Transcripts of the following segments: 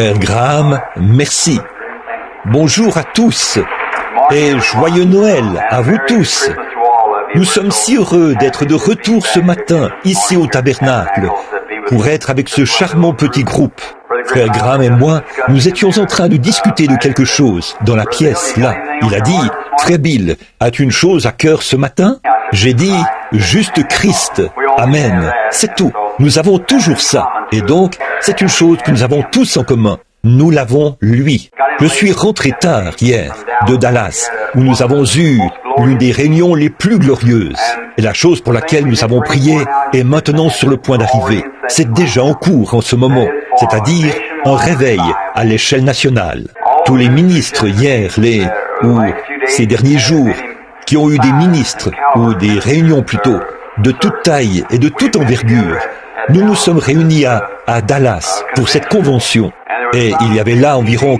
Frère Graham, merci. Bonjour à tous et joyeux Noël à vous tous. Nous sommes si heureux d'être de retour ce matin ici au tabernacle pour être avec ce charmant petit groupe. Frère Graham et moi, nous étions en train de discuter de quelque chose dans la pièce, là. Il a dit, « Frère Bill, as-tu une chose à cœur ce matin ?» J'ai dit, « Juste Christ. Amen. » C'est tout. Nous avons toujours ça. Et donc, c'est une chose que nous avons tous en commun. Nous l'avons, lui. Je suis rentré tard hier de Dallas, où nous avons eu l'une des réunions les plus glorieuses. Et la chose pour laquelle nous avons prié est maintenant sur le point d'arriver. C'est déjà en cours en ce moment, c'est-à-dire un réveil à l'échelle nationale. Tous les ministres hier, ou ces derniers jours, qui ont eu des ministres, ou des réunions plutôt, de toute taille et de toute envergure, nous nous sommes réunis à Dallas pour cette convention. Et il y avait là environ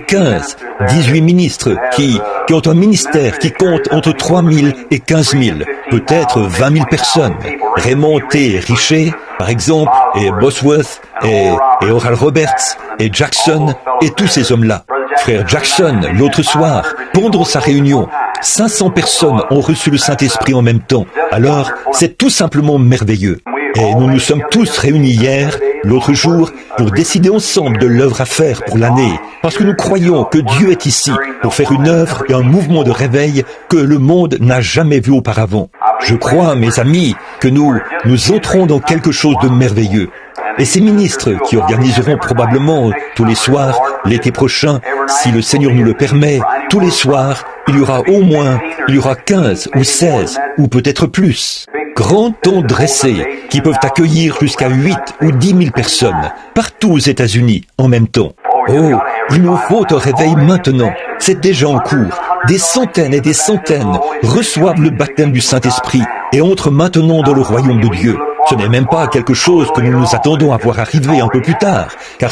18 ministres qui ont un ministère qui compte entre 3 000 et 15 000, peut-être 20 000 personnes. Raymond T. Richer, par exemple, et Bosworth, et Oral Roberts, et Jackson, et tous ces hommes-là. Frère Jackson, l'autre soir, pendant sa réunion, 500 personnes ont reçu le Saint-Esprit en même temps. Alors, c'est tout simplement merveilleux. Et nous nous sommes tous réunis hier, l'autre jour, pour décider ensemble de l'œuvre à faire pour l'année, parce que nous croyons que Dieu est ici pour faire une œuvre et un mouvement de réveil que le monde n'a jamais vu auparavant. Je crois, mes amis, que nous entrons dans quelque chose de merveilleux. Et ces ministres qui organiseront probablement tous les soirs, l'été prochain, si le Seigneur nous le permet, tous les soirs, il y aura 15 ou 16 ou peut-être plus. Grands tents dressés qui peuvent accueillir jusqu'à 8 ou 10 000 personnes, partout aux États-Unis, en même temps. Oh, il nous faut un réveil maintenant. C'est déjà en cours. Des centaines et des centaines reçoivent le baptême du Saint-Esprit et entrent maintenant dans le royaume de Dieu. Ce n'est même pas quelque chose que nous nous attendons à voir arriver un peu plus tard, car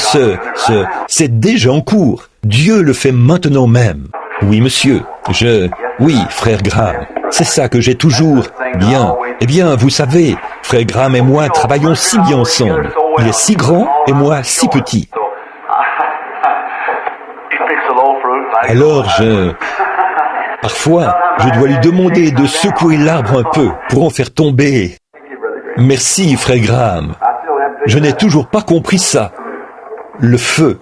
c'est déjà en cours. Dieu le fait maintenant même. Oui, monsieur. Oui, frère Graham. C'est ça que j'ai toujours. Bien. Eh bien, vous savez, frère Graham et moi travaillons si bien ensemble. Il est si grand et moi si petit. Alors parfois, je dois lui demander de secouer l'arbre un peu pour en faire tomber. Merci, frère Graham. Je n'ai toujours pas compris ça. Le feu.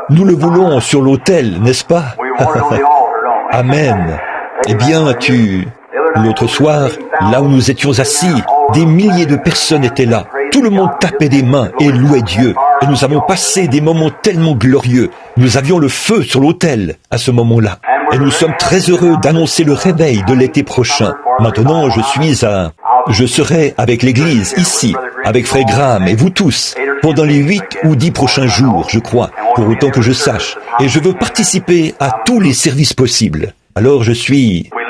Nous le voulons sur l'autel, n'est-ce pas? Amen. Eh bien, l'autre soir, là où nous étions assis, des milliers de personnes étaient là. Tout le monde tapait des mains et louait Dieu. Et nous avons passé des moments tellement glorieux. Nous avions le feu sur l'autel à ce moment-là. Et nous sommes très heureux d'annoncer le réveil de l'été prochain. Maintenant, je serai avec l'église ici, avec frère Graham et vous tous, pendant les 8 ou 10 prochains jours, je crois, pour autant que je sache. Et je veux participer à tous les services possibles. Alors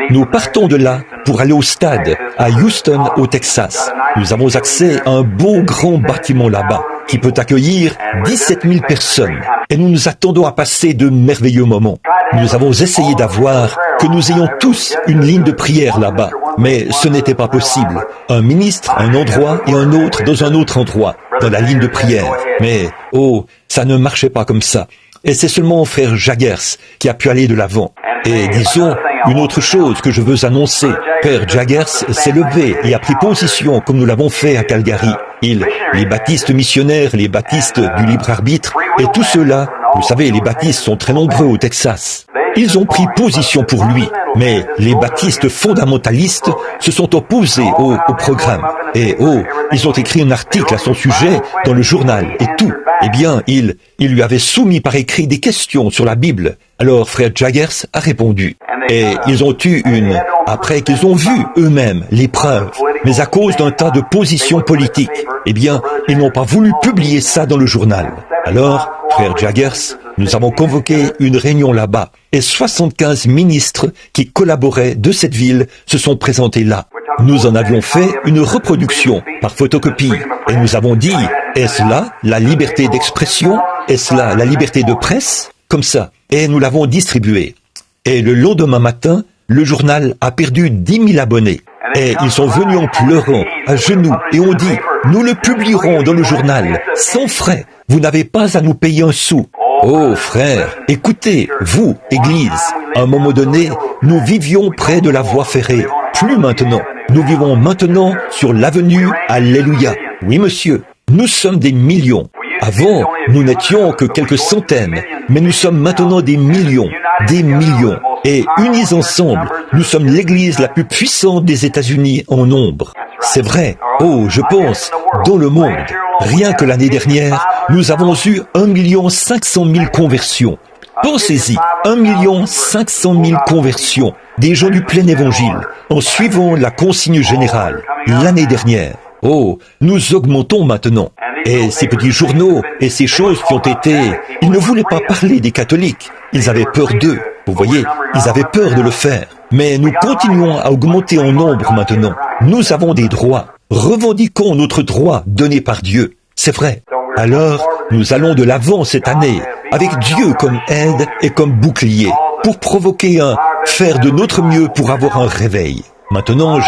nous partons de là pour aller au stade, à Houston, au Texas. Nous avons accès à un beau grand bâtiment là-bas, qui peut accueillir 17 000 personnes. Et nous nous attendons à passer de merveilleux moments. Nous avons essayé que nous ayons tous une ligne de prière là-bas, mais ce n'était pas possible. Un ministre à un endroit et un autre dans un autre endroit, dans la ligne de prière. Mais, ça ne marchait pas comme ça. Et c'est seulement frère Jaggers qui a pu aller de l'avant. Et disons, une autre chose que je veux annoncer, Père Jaggers s'est levé et a pris position comme nous l'avons fait à Calgary. Les baptistes missionnaires, les baptistes du libre arbitre, et tous ceux-là, vous savez, les baptistes sont très nombreux au Texas. Ils ont pris position pour lui, mais les baptistes fondamentalistes se sont opposés au programme. Et ils ont écrit un article à son sujet dans le journal et tout. Eh bien, il lui avait soumis par écrit des questions sur la Bible. Alors, frère Jaggers a répondu. Et ils ont eu après qu'ils ont vu eux-mêmes les preuves. Mais à cause d'un tas de positions politiques, eh bien, ils n'ont pas voulu publier ça dans le journal. Alors, frère Jaggers, nous avons convoqué une réunion là-bas. Et 75 ministres qui collaboraient de cette ville se sont présentés là. Nous en avions fait une reproduction par photocopie. Et nous avons dit, est-ce là la liberté d'expression? Est-ce là la liberté de presse? Comme ça. Et nous l'avons distribué. Et le lendemain matin, le journal a perdu 10 000 abonnés. Et ils sont venus en pleurant, à genoux, et ont dit, nous le publierons dans le journal, sans frais. Vous n'avez pas à nous payer un sou. Oh frère, écoutez, vous, Église, à un moment donné, nous vivions près de la voie ferrée. Plus maintenant. Nous vivons maintenant sur l'avenue Alléluia. Oui, monsieur. Nous sommes des millions. Avant, nous n'étions que quelques centaines, mais nous sommes maintenant des millions. Et unis ensemble, nous sommes l'église la plus puissante des États-Unis en nombre. C'est vrai. Oh, je pense, dans le monde, rien que l'année dernière, nous avons eu 1 500 000 conversions. Pensez-y, 1 500 000 conversions, des gens du plein évangile, en suivant la consigne générale, l'année dernière. Oh, nous augmentons maintenant. Et ces petits journaux et ces choses qui ont été... Ils ne voulaient pas parler des catholiques. Ils avaient peur d'eux. Vous voyez, ils avaient peur de le faire. Mais nous continuons à augmenter en nombre maintenant. Nous avons des droits. Revendiquons notre droit donné par Dieu. C'est vrai. Alors, nous allons de l'avant cette année, avec Dieu comme aide et comme bouclier, pour provoquer faire de notre mieux pour avoir un réveil. Maintenant,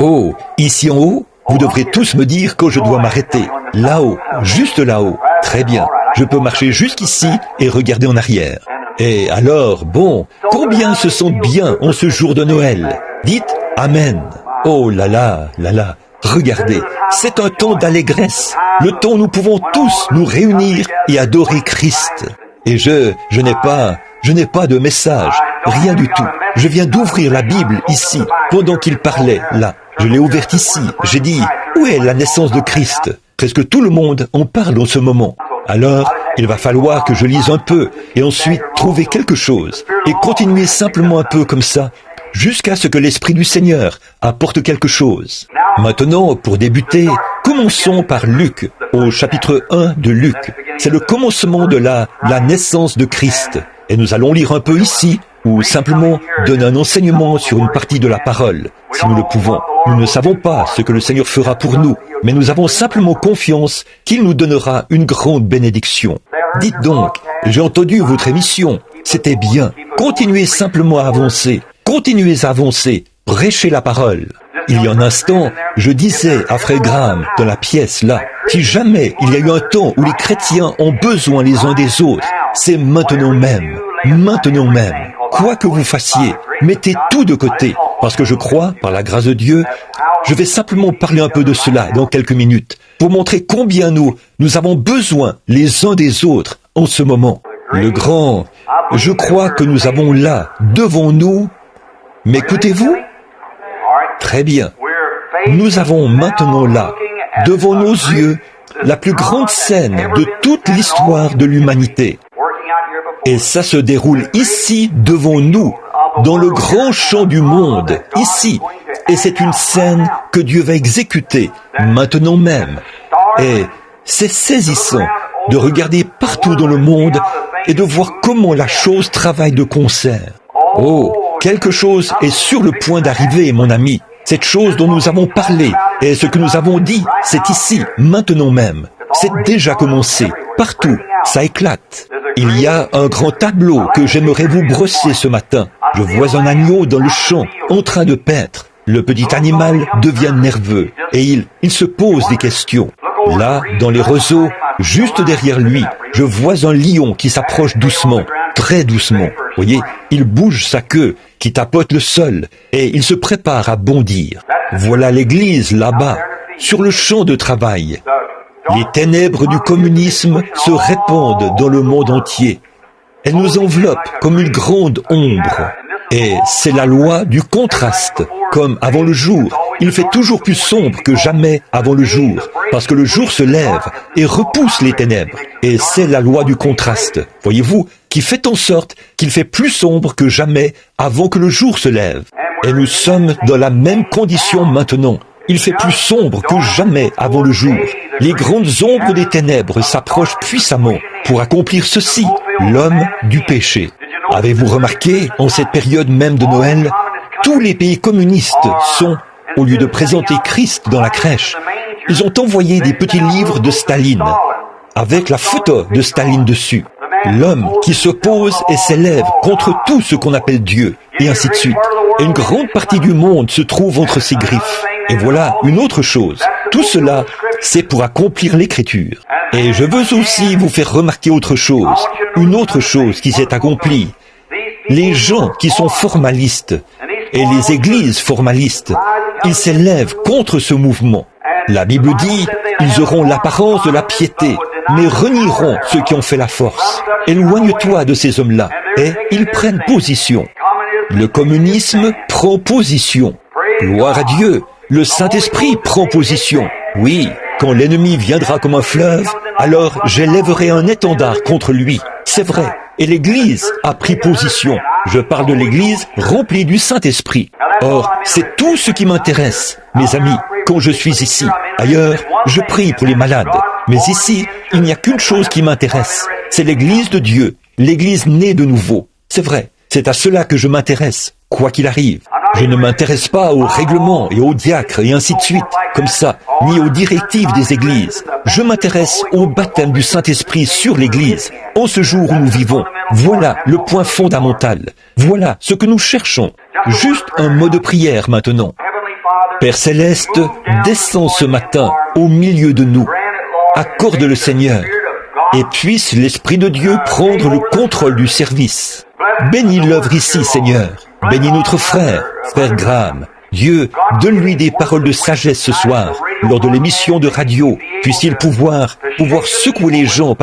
Oh, ici en haut, vous devrez tous me dire quand je dois m'arrêter. Là-haut, juste là-haut. Très bien. Je peux marcher jusqu'ici et regarder en arrière. Et alors, bon, combien se sentent bien en ce jour de Noël? Dites Amen. Oh là là, là là. Regardez, c'est un temps d'allégresse. Le temps où nous pouvons tous nous réunir et adorer Christ. Et je n'ai pas de message, rien du tout. Je viens d'ouvrir la Bible ici, pendant qu'il parlait, là. Je l'ai ouverte ici. J'ai dit, où est la naissance de Christ? Presque tout le monde en parle en ce moment. Alors, il va falloir que je lise un peu, et ensuite trouver quelque chose, et continuer simplement un peu comme ça, jusqu'à ce que l'Esprit du Seigneur apporte quelque chose. Maintenant, pour débuter, commençons par Luc, au chapitre 1 de Luc. C'est le commencement de la naissance de Christ. Et nous allons lire un peu ici, ou simplement donner un enseignement sur une partie de la parole, si nous le pouvons. Nous ne savons pas ce que le Seigneur fera pour nous, mais nous avons simplement confiance qu'il nous donnera une grande bénédiction. Dites donc, j'ai entendu votre émission, c'était bien. Continuez simplement à avancer. Continuez à avancer, prêchez la parole. Il y a un instant, je disais à Frère Graham, dans la pièce là, si jamais il y a eu un temps où les chrétiens ont besoin les uns des autres, c'est maintenant même. Maintenant même. Quoi que vous fassiez, mettez tout de côté, parce que je crois, par la grâce de Dieu, je vais simplement parler un peu de cela dans quelques minutes, pour montrer combien nous avons besoin les uns des autres en ce moment. Le grand, je crois que nous avons là, devant nous, m'écoutez-vous? Très bien. Nous avons maintenant là, devant nos yeux, la plus grande scène de toute l'histoire de l'humanité. Et ça se déroule ici, devant nous, dans le grand champ du monde, ici. Et c'est une scène que Dieu va exécuter, maintenant même. Et c'est saisissant de regarder partout dans le monde et de voir comment la chose travaille de concert. Oh, quelque chose est sur le point d'arriver, mon ami. Cette chose dont nous avons parlé et ce que nous avons dit, c'est ici, maintenant même. C'est déjà commencé. Partout, ça éclate. Il y a un grand tableau que j'aimerais vous brosser ce matin. Je vois un agneau dans le champ, en train de paître. Le petit animal devient nerveux et il se pose des questions. Là, dans les roseaux, juste derrière lui, je vois un lion qui s'approche doucement, très doucement. Voyez, il bouge sa queue, qui tapote le sol, et il se prépare à bondir. Voilà l'église là-bas, sur le champ de travail. Les ténèbres du communisme se répandent dans le monde entier. Elles nous enveloppent comme une grande ombre. Et c'est la loi du contraste. Comme avant le jour, il fait toujours plus sombre que jamais avant le jour, parce que le jour se lève et repousse les ténèbres. Et c'est la loi du contraste, voyez-vous, qui fait en sorte qu'il fait plus sombre que jamais avant que le jour se lève. Et nous sommes dans la même condition maintenant. Il fait plus sombre que jamais avant le jour. Les grandes ombres des ténèbres s'approchent puissamment pour accomplir ceci, l'homme du péché. Avez-vous remarqué, en cette période même de Noël, tous les pays communistes sont, au lieu de présenter Christ dans la crèche, ils ont envoyé des petits livres de Staline, avec la photo de Staline dessus. L'homme qui s'oppose et s'élève contre tout ce qu'on appelle Dieu, et ainsi de suite. Et une grande partie du monde se trouve entre ses griffes. Et voilà une autre chose. Tout cela, c'est pour accomplir l'Écriture. Et je veux aussi vous faire remarquer autre chose, une autre chose qui s'est accomplie. Les gens qui sont formalistes et les églises formalistes, ils s'élèvent contre ce mouvement. La Bible dit, ils auront l'apparence de la piété, mais renieront ceux qui ont fait la force. Éloigne-toi de ces hommes-là, et ils prennent position. Le communisme prend position. Gloire à Dieu, le Saint-Esprit prend position. Oui, quand l'ennemi viendra comme un fleuve, alors j'élèverai un étendard contre lui. C'est vrai, et l'Église a pris position. Je parle de l'Église remplie du Saint-Esprit. Or, c'est tout ce qui m'intéresse, mes amis, quand je suis ici. Ailleurs, je prie pour les malades. Mais ici, il n'y a qu'une chose qui m'intéresse. C'est l'Église de Dieu, l'Église née de nouveau. C'est vrai, c'est à cela que je m'intéresse, quoi qu'il arrive. Je ne m'intéresse pas aux règlements et aux diacres et ainsi de suite, comme ça, ni aux directives des églises. Je m'intéresse au baptême du Saint-Esprit sur l'Église, en ce jour où nous vivons. Voilà le point fondamental. Voilà ce que nous cherchons. Juste un mot de prière maintenant. Père Céleste, descends ce matin au milieu de nous. Accorde le Seigneur et puisse l'Esprit de Dieu prendre le contrôle du service. Bénis l'œuvre ici, Seigneur. Bénis notre frère Graham. Dieu, donne-lui des paroles de sagesse ce soir, lors de l'émission de radio. Puisse-t-il pouvoir secouer les gens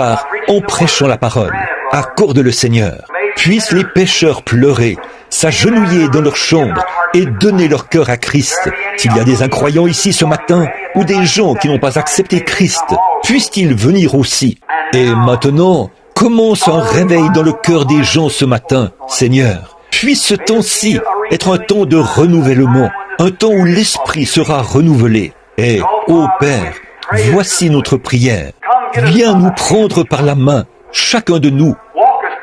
en prêchant la parole. Accorde le Seigneur. Puissent les pécheurs pleurer, s'agenouiller dans leur chambre et donner leur cœur à Christ. S'il y a des incroyants ici ce matin, ou des gens qui n'ont pas accepté Christ, puissent-ils venir aussi. Et maintenant, commence un réveil dans le cœur des gens ce matin, Seigneur. Puisse ce temps-ci être un temps de renouvellement, un temps où l'esprit sera renouvelé. Et, ô Père, voici notre prière. Viens nous prendre par la main, chacun de nous.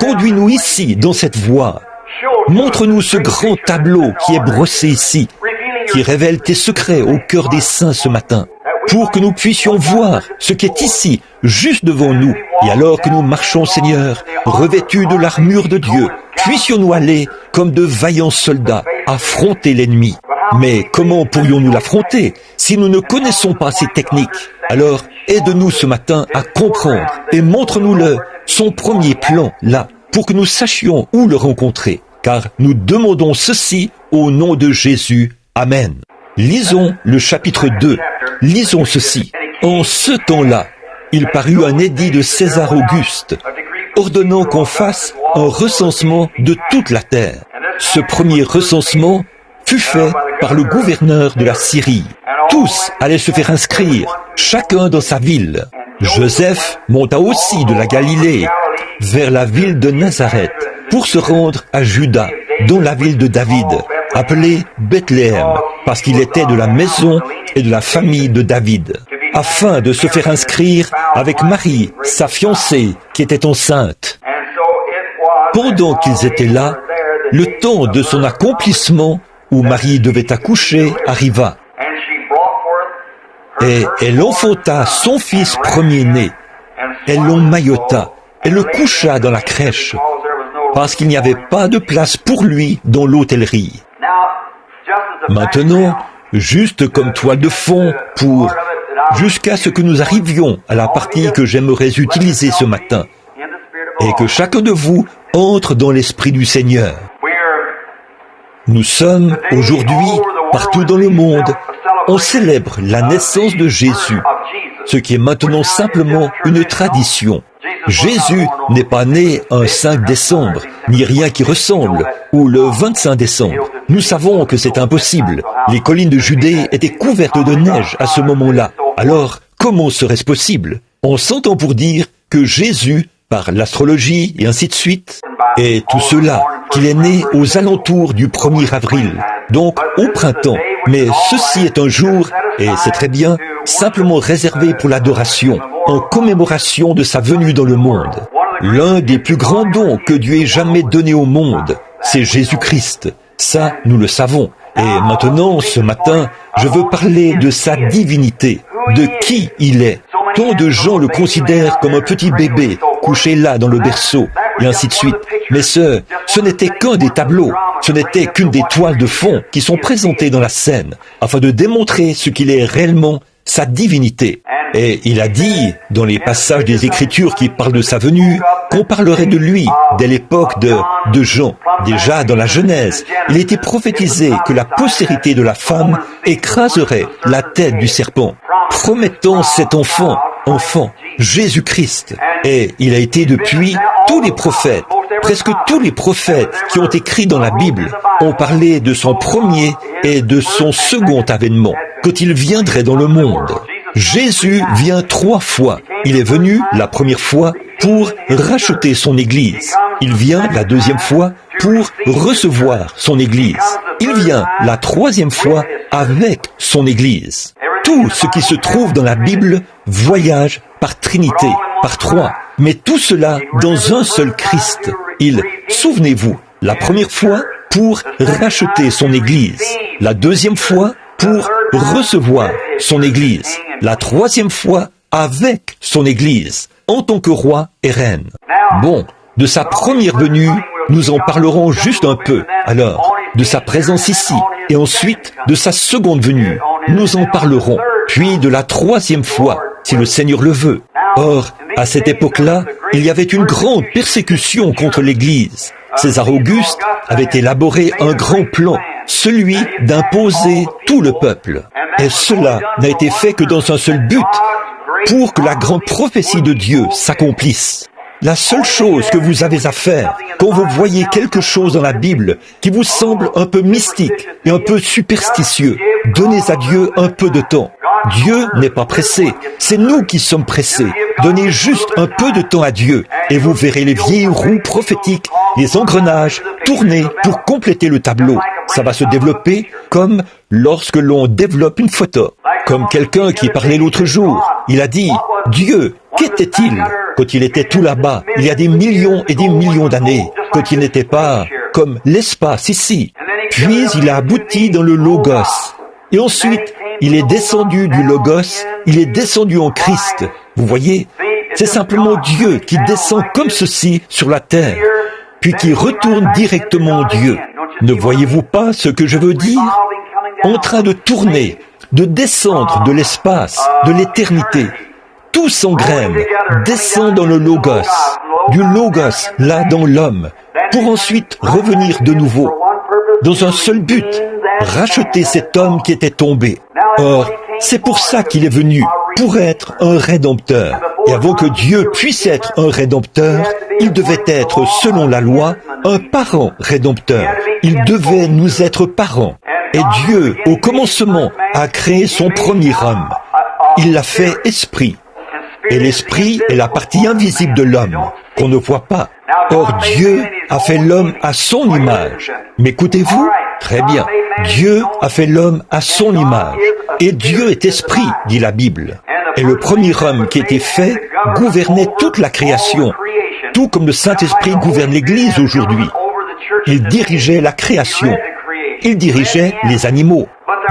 Conduis-nous ici, dans cette voie. Montre-nous ce grand tableau qui est brossé ici, qui révèle tes secrets au cœur des saints ce matin, pour que nous puissions voir ce qui est ici, juste devant nous. Et alors que nous marchons, Seigneur, revêtus de l'armure de Dieu, puissions-nous aller, comme de vaillants soldats, affronter l'ennemi. Mais comment pourrions-nous l'affronter si nous ne connaissons pas ces techniques? Alors, aide-nous ce matin à comprendre et montre-nous son premier plan, là, pour que nous sachions où le rencontrer. Car nous demandons ceci au nom de Jésus. Amen. Lisons le chapitre 2. Lisons ceci. En ce temps-là, il parut un édit de César Auguste, ordonnant qu'on fasse un recensement de toute la terre. Ce premier recensement fut fait par le gouverneur de la Syrie. Tous allaient se faire inscrire, chacun dans sa ville. Joseph monta aussi de la Galilée vers la ville de Nazareth pour se rendre à Juda, dans la ville de David, appelée Bethléem, parce qu'il était de la maison et de la famille de David, afin de se faire inscrire avec Marie, sa fiancée, qui était enceinte. Pendant qu'ils étaient là, le temps de son accomplissement, où Marie devait accoucher, arriva. Et elle enfanta son fils premier-né. Elle l'emmaillota et le coucha dans la crèche, parce qu'il n'y avait pas de place pour lui dans l'hôtellerie. Maintenant, juste comme toile de fond jusqu'à ce que nous arrivions à la partie que j'aimerais utiliser ce matin, et que chacun de vous entre dans l'esprit du Seigneur. Nous sommes aujourd'hui, partout dans le monde, on célèbre la naissance de Jésus, ce qui est maintenant simplement une tradition. Jésus n'est pas né un 5 décembre, ni rien qui ressemble, ou le 25 décembre. Nous savons que c'est impossible. Les collines de Judée étaient couvertes de neige à ce moment-là. Alors, comment serait-ce possible? On s'entend pour dire que Jésus, par l'astrologie et ainsi de suite, et tout cela, qu'il est né aux alentours du 1er avril, donc au printemps. Mais ceci est un jour, et c'est très bien, simplement réservé pour l'adoration, en commémoration de sa venue dans le monde. L'un des plus grands dons que Dieu ait jamais donné au monde, c'est Jésus-Christ. Ça, nous le savons. Et maintenant, ce matin, je veux parler de sa divinité, de qui il est. Tant de gens le considèrent comme un petit bébé, couché là dans le berceau, et ainsi de suite. Mais ce n'était qu'un des tableaux, ce n'était qu'une des toiles de fond qui sont présentées dans la scène, afin de démontrer ce qu'il est réellement, sa divinité. Et il a dit, dans les passages des Écritures qui parlent de sa venue, qu'on parlerait de lui dès l'époque de Jean. Déjà dans la Genèse, il était prophétisé que la postérité de la femme écraserait la tête du serpent, promettant cet enfant, Jésus-Christ. Et il a été depuis tous les prophètes, presque tous les prophètes qui ont écrit dans la Bible ont parlé de son premier et de son second avènement, quand il viendrait dans le monde. Jésus vient 3 fois. Il est venu la première fois pour racheter son Église. Il vient la deuxième fois pour recevoir son Église. Il vient la 3e fois avec son Église. Tout ce qui se trouve dans la Bible voyage par Trinité, par 3, mais tout cela dans un seul Christ. Souvenez-vous, la première fois pour racheter son Église, la deuxième fois pour recevoir son Église, la 3e fois avec son Église, en tant que roi et reine. Bon, de sa première venue, nous en parlerons juste un peu. Alors, de sa présence ici, et ensuite de sa seconde venue, nous en parlerons. Puis de la 3e fois, si le Seigneur le veut. Or, à cette époque-là, il y avait une grande persécution contre l'Église. César Auguste avait élaboré un grand plan, celui d'imposer tout le peuple. Et cela n'a été fait que dans un seul but, pour que la grande prophétie de Dieu s'accomplisse. La seule chose que vous avez à faire, quand vous voyez quelque chose dans la Bible qui vous semble un peu mystique et un peu superstitieux, donnez à Dieu un peu de temps. Dieu n'est pas pressé, c'est nous qui sommes pressés. Donnez juste un peu de temps à Dieu et vous verrez les vieilles roues prophétiques, les engrenages tourner pour compléter le tableau. Ça va se développer comme lorsque l'on développe une photo. Comme quelqu'un qui parlait l'autre jour, il a dit « Dieu, qu'était-il quand il était tout là-bas, il y a des millions et des millions d'années, quand il n'était pas comme l'espace ici. Puis il a abouti dans le Logos. Et ensuite, il est descendu du Logos, il est descendu en Christ. Vous voyez, c'est simplement Dieu qui descend comme ceci sur la terre, puis qui retourne directement en Dieu. Ne voyez-vous pas ce que je veux dire? En train de tourner, de descendre de l'espace, de l'éternité. Tout s'engraine, descend dans le Logos, du Logos là dans l'homme, pour ensuite revenir de nouveau, dans un seul but, racheter cet homme qui était tombé. Or, c'est pour ça qu'il est venu, pour être un rédempteur. Et avant que Dieu puisse être un rédempteur, il devait être, selon la loi, un parent rédempteur. Il devait nous être parents. Et Dieu, au commencement, a créé son premier homme. Il l'a fait esprit. Et l'esprit est la partie invisible de l'homme, qu'on ne voit pas. Or, Dieu a fait l'homme à son image. M'écoutez-vous? Très bien. Dieu a fait l'homme à son image. Et Dieu est esprit, dit la Bible. Et le premier homme qui était fait gouvernait toute la création, tout comme le Saint-Esprit gouverne l'Église aujourd'hui. Il dirigeait la création. Il dirigeait les animaux.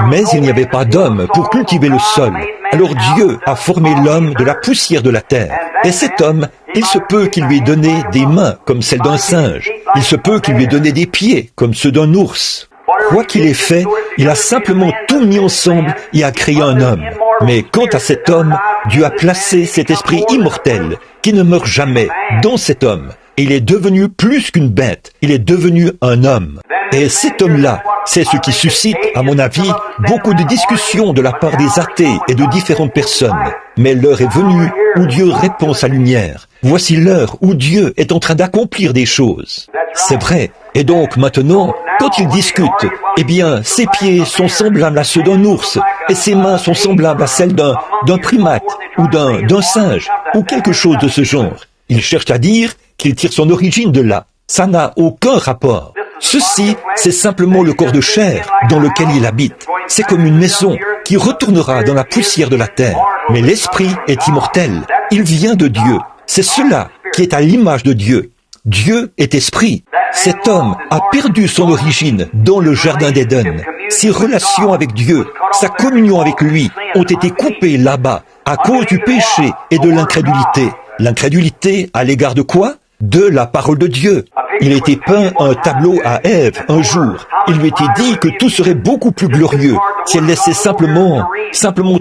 Mais il n'y avait pas d'homme pour cultiver le sol. Alors Dieu a formé l'homme de la poussière de la terre. Et cet homme, il se peut qu'il lui ait donné des mains comme celles d'un singe. Il se peut qu'il lui ait donné des pieds comme ceux d'un ours. Quoi qu'il ait fait, il a simplement tout mis ensemble et a créé un homme. Mais quant à cet homme, Dieu a placé cet esprit immortel qui ne meurt jamais dans cet homme. Et il est devenu plus qu'une bête, il est devenu un homme. Et cet homme-là, c'est ce qui suscite, à mon avis, beaucoup de discussions de la part des athées et de différentes personnes. Mais l'heure est venue où Dieu répand sa lumière. Voici l'heure où Dieu est en train d'accomplir des choses. C'est vrai. Et donc maintenant, quand il discute, eh bien, ses pieds sont semblables à ceux d'un ours, et ses mains sont semblables à celles d'un primate, ou d'un singe, ou quelque chose de ce genre. Il cherche à dire qu'il tire son origine de là. Ça n'a aucun rapport. Ceci, c'est simplement le corps de chair dans lequel il habite. C'est comme une maison qui retournera dans la poussière de la terre. Mais l'esprit est immortel. Il vient de Dieu. C'est cela qui est à l'image de Dieu. Dieu est esprit. Cet homme a perdu son origine dans le jardin d'Éden. Ses relations avec Dieu, sa communion avec lui ont été coupées là-bas à cause du péché et de l'incrédulité. L'incrédulité à l'égard de quoi? De la parole de Dieu. Il a été peint un tableau à Ève un jour. Il lui était dit que tout serait beaucoup plus glorieux si elle laissait simplement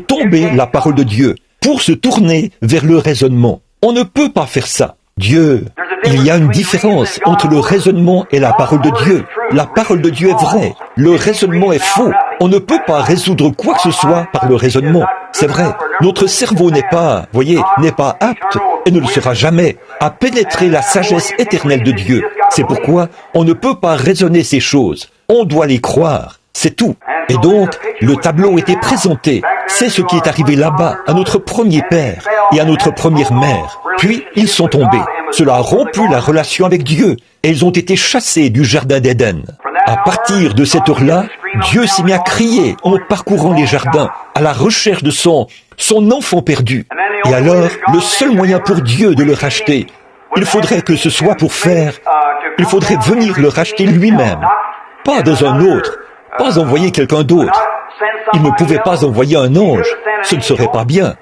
tomber la parole de Dieu pour se tourner vers le raisonnement. On ne peut pas faire ça. Dieu, il y a une différence entre le raisonnement et la parole de Dieu. La parole de Dieu est vraie, le raisonnement est faux. On ne peut pas résoudre quoi que ce soit par le raisonnement. C'est vrai, notre cerveau n'est pas apte, et ne le sera jamais, à pénétrer la sagesse éternelle de Dieu. C'est pourquoi on ne peut pas raisonner ces choses. On doit les croire. C'est tout. Et donc, le tableau était présenté. C'est ce qui est arrivé là-bas, à notre premier père et à notre première mère. Puis, ils sont tombés. Cela a rompu la relation avec Dieu, et ils ont été chassés du jardin d'Éden. À partir de cette heure-là, Dieu s'est mis à crier en parcourant les jardins, à la recherche de son enfant perdu. Et alors, le seul moyen pour Dieu de le racheter, il faudrait que ce soit il faudrait venir le racheter lui-même, pas dans un autre, pas envoyer quelqu'un d'autre. Il ne pouvait pas envoyer un ange, ce ne serait pas bien.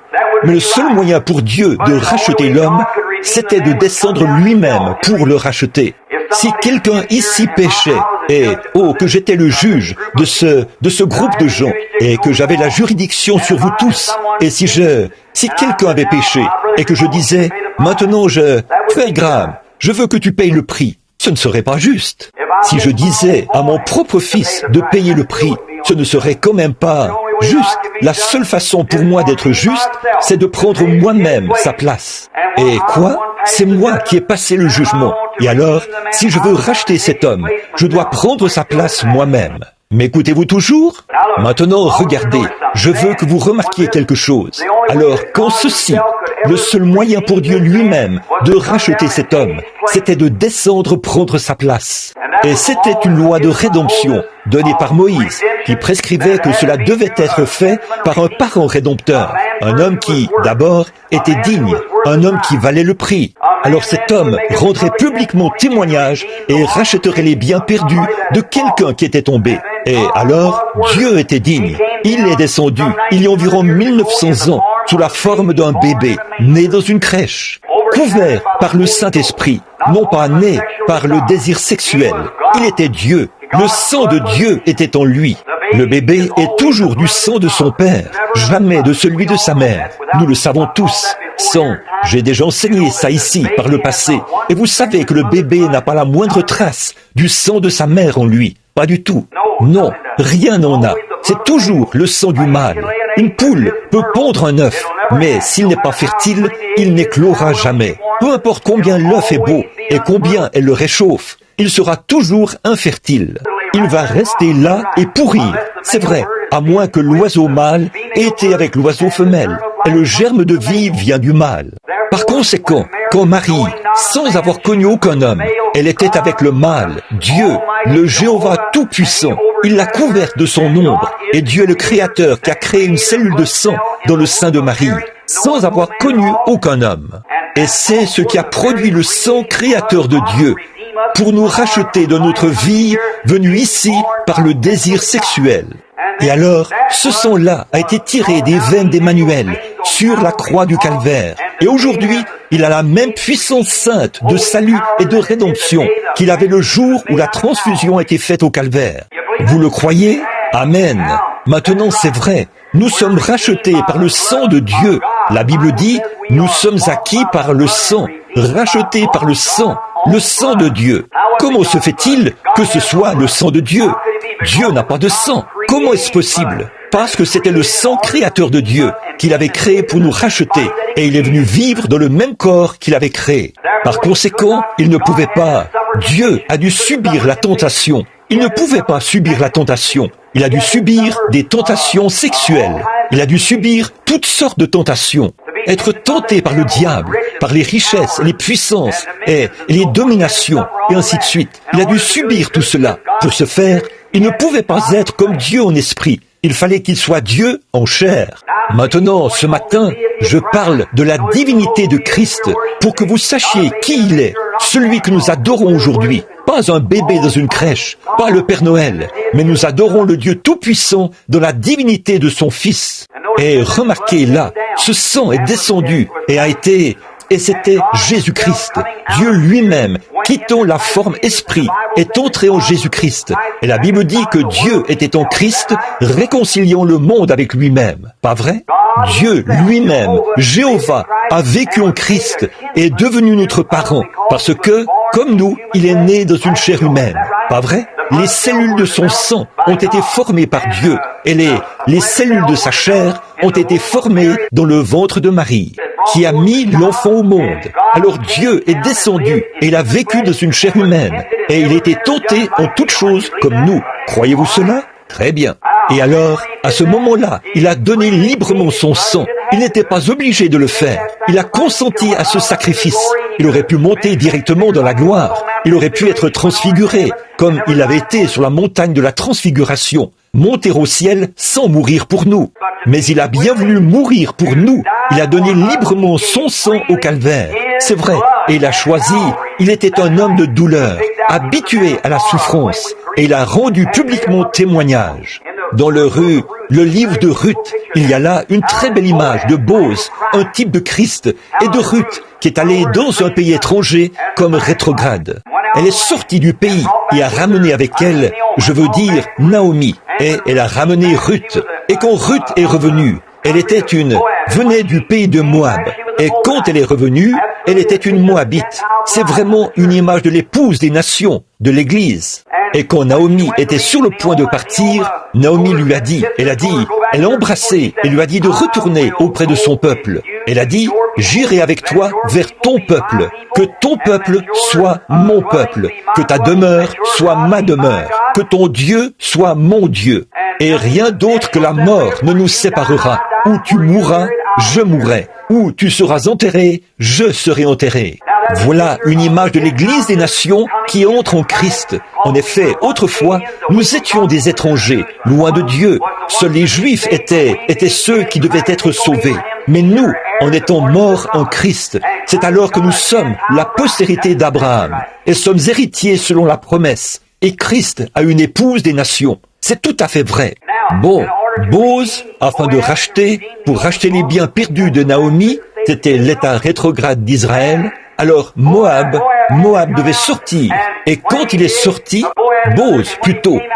Mais le seul moyen pour Dieu de racheter l'homme, c'était de descendre lui-même pour le racheter. Si quelqu'un ici péchait, et que j'étais le juge de ce groupe de gens, et que j'avais la juridiction sur vous tous, et si quelqu'un avait péché, et que je disais, maintenant Frère Graham, je veux que tu payes le prix, ce ne serait pas juste. Si je disais à mon propre fils de payer le prix, ce ne serait quand même pas juste. La seule façon pour moi d'être juste, c'est de prendre moi-même sa place. Et quoi? C'est moi qui ai passé le jugement. Et alors, si je veux racheter cet homme, je dois prendre sa place moi-même. M'écoutez-vous toujours? Maintenant, regardez, je veux que vous remarquiez quelque chose. Alors, quand ceci, le seul moyen pour Dieu lui-même de racheter cet homme, c'était de descendre prendre sa place. Et c'était une loi de rédemption donnée par Moïse, qui prescrivait que cela devait être fait par un parent rédempteur, un homme qui, d'abord, était digne, un homme qui valait le prix. Alors cet homme rendrait publiquement témoignage et rachèterait les biens perdus de quelqu'un qui était tombé. Et alors, Dieu était digne. Il est descendu, il y a environ 1900 ans, sous la forme d'un bébé, né dans une crèche, couvert par le Saint-Esprit, non pas né par le désir sexuel. Il était Dieu. Le sang de Dieu était en lui. Le bébé est toujours du sang de son père, jamais de celui de sa mère. Nous le savons tous. J'ai déjà enseigné ça ici, par le passé. Et vous savez que le bébé n'a pas la moindre trace du sang de sa mère en lui. Pas du tout. Non, rien n'en a. C'est toujours le sang du mâle. Une poule peut pondre un œuf, mais s'il n'est pas fertile, il n'éclora jamais. Peu importe combien l'œuf est beau et combien elle le réchauffe, il sera toujours infertile. Il va rester là et pourrir. C'est vrai, à moins que l'oiseau mâle ait été avec l'oiseau femelle. Et le germe de vie vient du mâle. Par conséquent, quand Marie, sans avoir connu aucun homme, elle était avec le mâle, Dieu, le Jéhovah Tout-Puissant, il l'a couverte de son ombre, et Dieu est le Créateur qui a créé une cellule de sang dans le sein de Marie, sans avoir connu aucun homme. Et c'est ce qui a produit le sang créateur de Dieu, pour nous racheter de notre vie venue ici par le désir sexuel. Et alors, ce sang-là a été tiré des veines d'Emmanuel sur la croix du Calvaire. Et aujourd'hui, il a la même puissance sainte de salut et de rédemption qu'il avait le jour où la transfusion a été faite au Calvaire. Vous le croyez? Amen. Maintenant, c'est vrai. Nous sommes rachetés par le sang de Dieu. La Bible dit, nous sommes acquis par le sang, rachetés par le sang de Dieu. Comment se fait-il que ce soit le sang de Dieu? Dieu n'a pas de sang. Comment est-ce possible? Parce que c'était le sang créateur de Dieu qu'il avait créé pour nous racheter, et il est venu vivre dans le même corps qu'il avait créé. Par conséquent, il ne pouvait pas. Dieu a dû subir la tentation. Il ne pouvait pas subir la tentation. Il a dû subir des tentations sexuelles. Il a dû subir toutes sortes de tentations. Être tenté par le diable, par les richesses, les puissances et les dominations, et ainsi de suite. Il a dû subir tout cela. Pour ce faire, il ne pouvait pas être comme Dieu en esprit. Il fallait qu'il soit Dieu en chair. Maintenant, ce matin, je parle de la divinité de Christ pour que vous sachiez qui il est, celui que nous adorons aujourd'hui. Pas un bébé dans une crèche, pas le Père Noël, mais nous adorons le Dieu Tout-Puissant dans la divinité de son Fils. Et remarquez là, ce sang est descendu et a été et c'était Jésus-Christ. Dieu lui-même, quittant la forme esprit, est entré en Jésus-Christ. Et la Bible dit que Dieu était en Christ, réconciliant le monde avec lui-même. Pas vrai? Dieu lui-même, Jéhovah, a vécu en Christ et est devenu notre parent, parce que, comme nous, il est né dans une chair humaine. Pas vrai? Les cellules de son sang ont été formées par Dieu, et les cellules de sa chair ont été formées dans le ventre de Marie, qui a mis l'enfant au monde. Alors Dieu est descendu, et il a vécu dans une chair humaine, et il était tenté en toutes choses comme nous. Croyez-vous cela? Très bien. Et alors, à ce moment-là, il a donné librement son sang. Il n'était pas obligé de le faire. Il a consenti à ce sacrifice. Il aurait pu monter directement dans la gloire. Il aurait pu être transfiguré, comme il avait été sur la montagne de la transfiguration, monter au ciel sans mourir pour nous. Mais il a bien voulu mourir pour nous. Il a donné librement son sang au calvaire. C'est vrai. Et il a choisi. Il était un homme de douleur, habitué à la souffrance. Et il a rendu publiquement témoignage. Dans le livre de Ruth, il y a là une très belle image de Boz, un type de Christ, et de Ruth, qui est allée dans un pays étranger comme rétrograde. Elle est sortie du pays et a ramené avec elle, je veux dire, Naomi. Et elle a ramené Ruth. Et quand Ruth est revenue, venait du pays de Moab. Et quand elle est revenue, elle était une Moabite. C'est vraiment une image de l'épouse des nations, de l'Église. Et quand Naomi était sur le point de partir, Naomi lui a dit, elle a embrassé et lui a dit de retourner auprès de son peuple. Elle a dit, j'irai avec toi vers ton peuple, que ton peuple soit mon peuple, que ta demeure soit ma demeure, que ton Dieu soit mon Dieu. Et rien d'autre que la mort ne nous séparera. Où tu mourras, je mourrai. Où tu seras enterré, je serai enterré. Voilà une image de l'Église des nations qui entre en Christ. En effet, autrefois, nous étions des étrangers, loin de Dieu. Seuls les Juifs étaient ceux qui devaient être sauvés. Mais nous, en étant morts en Christ, c'est alors que nous sommes la postérité d'Abraham et sommes héritiers selon la promesse. Et Christ a une épouse des nations. C'est tout à fait vrai. Bon, Boz, afin de pour racheter les biens perdus de Naomi, c'était l'état rétrograde d'Israël. Alors Moab devait sortir. Et quand il est sorti,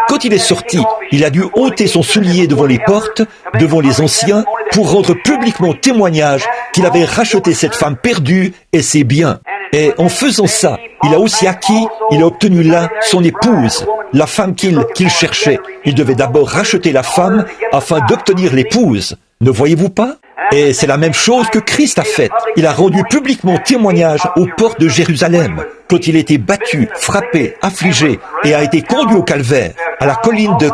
quand il est sorti, il a dû ôter son soulier devant les portes, devant les anciens, pour rendre publiquement témoignage qu'il avait racheté cette femme perdue et ses biens. Et en faisant ça, il a obtenu là son épouse, la femme qu'il cherchait. Il devait d'abord racheter la femme afin d'obtenir l'épouse. Ne voyez-vous pas? Et c'est la même chose que Christ a faite. Il a rendu publiquement témoignage aux portes de Jérusalem, quand il était battu, frappé, affligé, et a été conduit au calvaire, à la colline de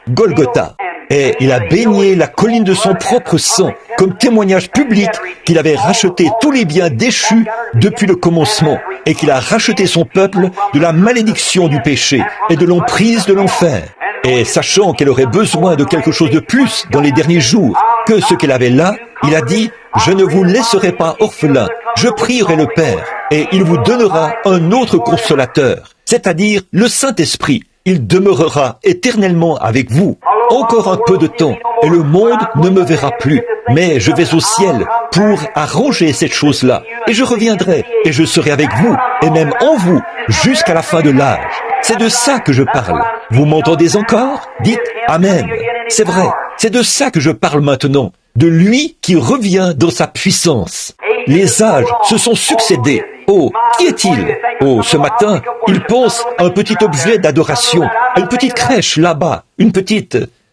Golgotha. Et il a baigné la colline de son propre sang, comme témoignage public qu'il avait racheté tous les biens déchus depuis le commencement, et qu'il a racheté son peuple de la malédiction du péché et de l'emprise de l'enfer. Et sachant qu'elle aurait besoin de quelque chose de plus dans les derniers jours que ce qu'elle avait là, il a dit, « Je ne vous laisserai pas orphelin, je prierai le Père, et il vous donnera un autre consolateur, c'est-à-dire le Saint-Esprit. Il demeurera éternellement avec vous. Encore un peu de temps, et le monde ne me verra plus. Mais je vais au ciel pour arranger cette chose-là, et je reviendrai, et je serai avec vous, et même en vous, jusqu'à la fin de l'âge. » C'est de ça que je parle. Vous m'entendez encore? Dites Amen. C'est vrai, c'est de ça que je parle maintenant. De lui qui revient dans sa puissance. Les âges se sont succédés. Oh, qui est-il? Oh, ce matin, il pense à un petit objet d'adoration, à une petite crèche là-bas,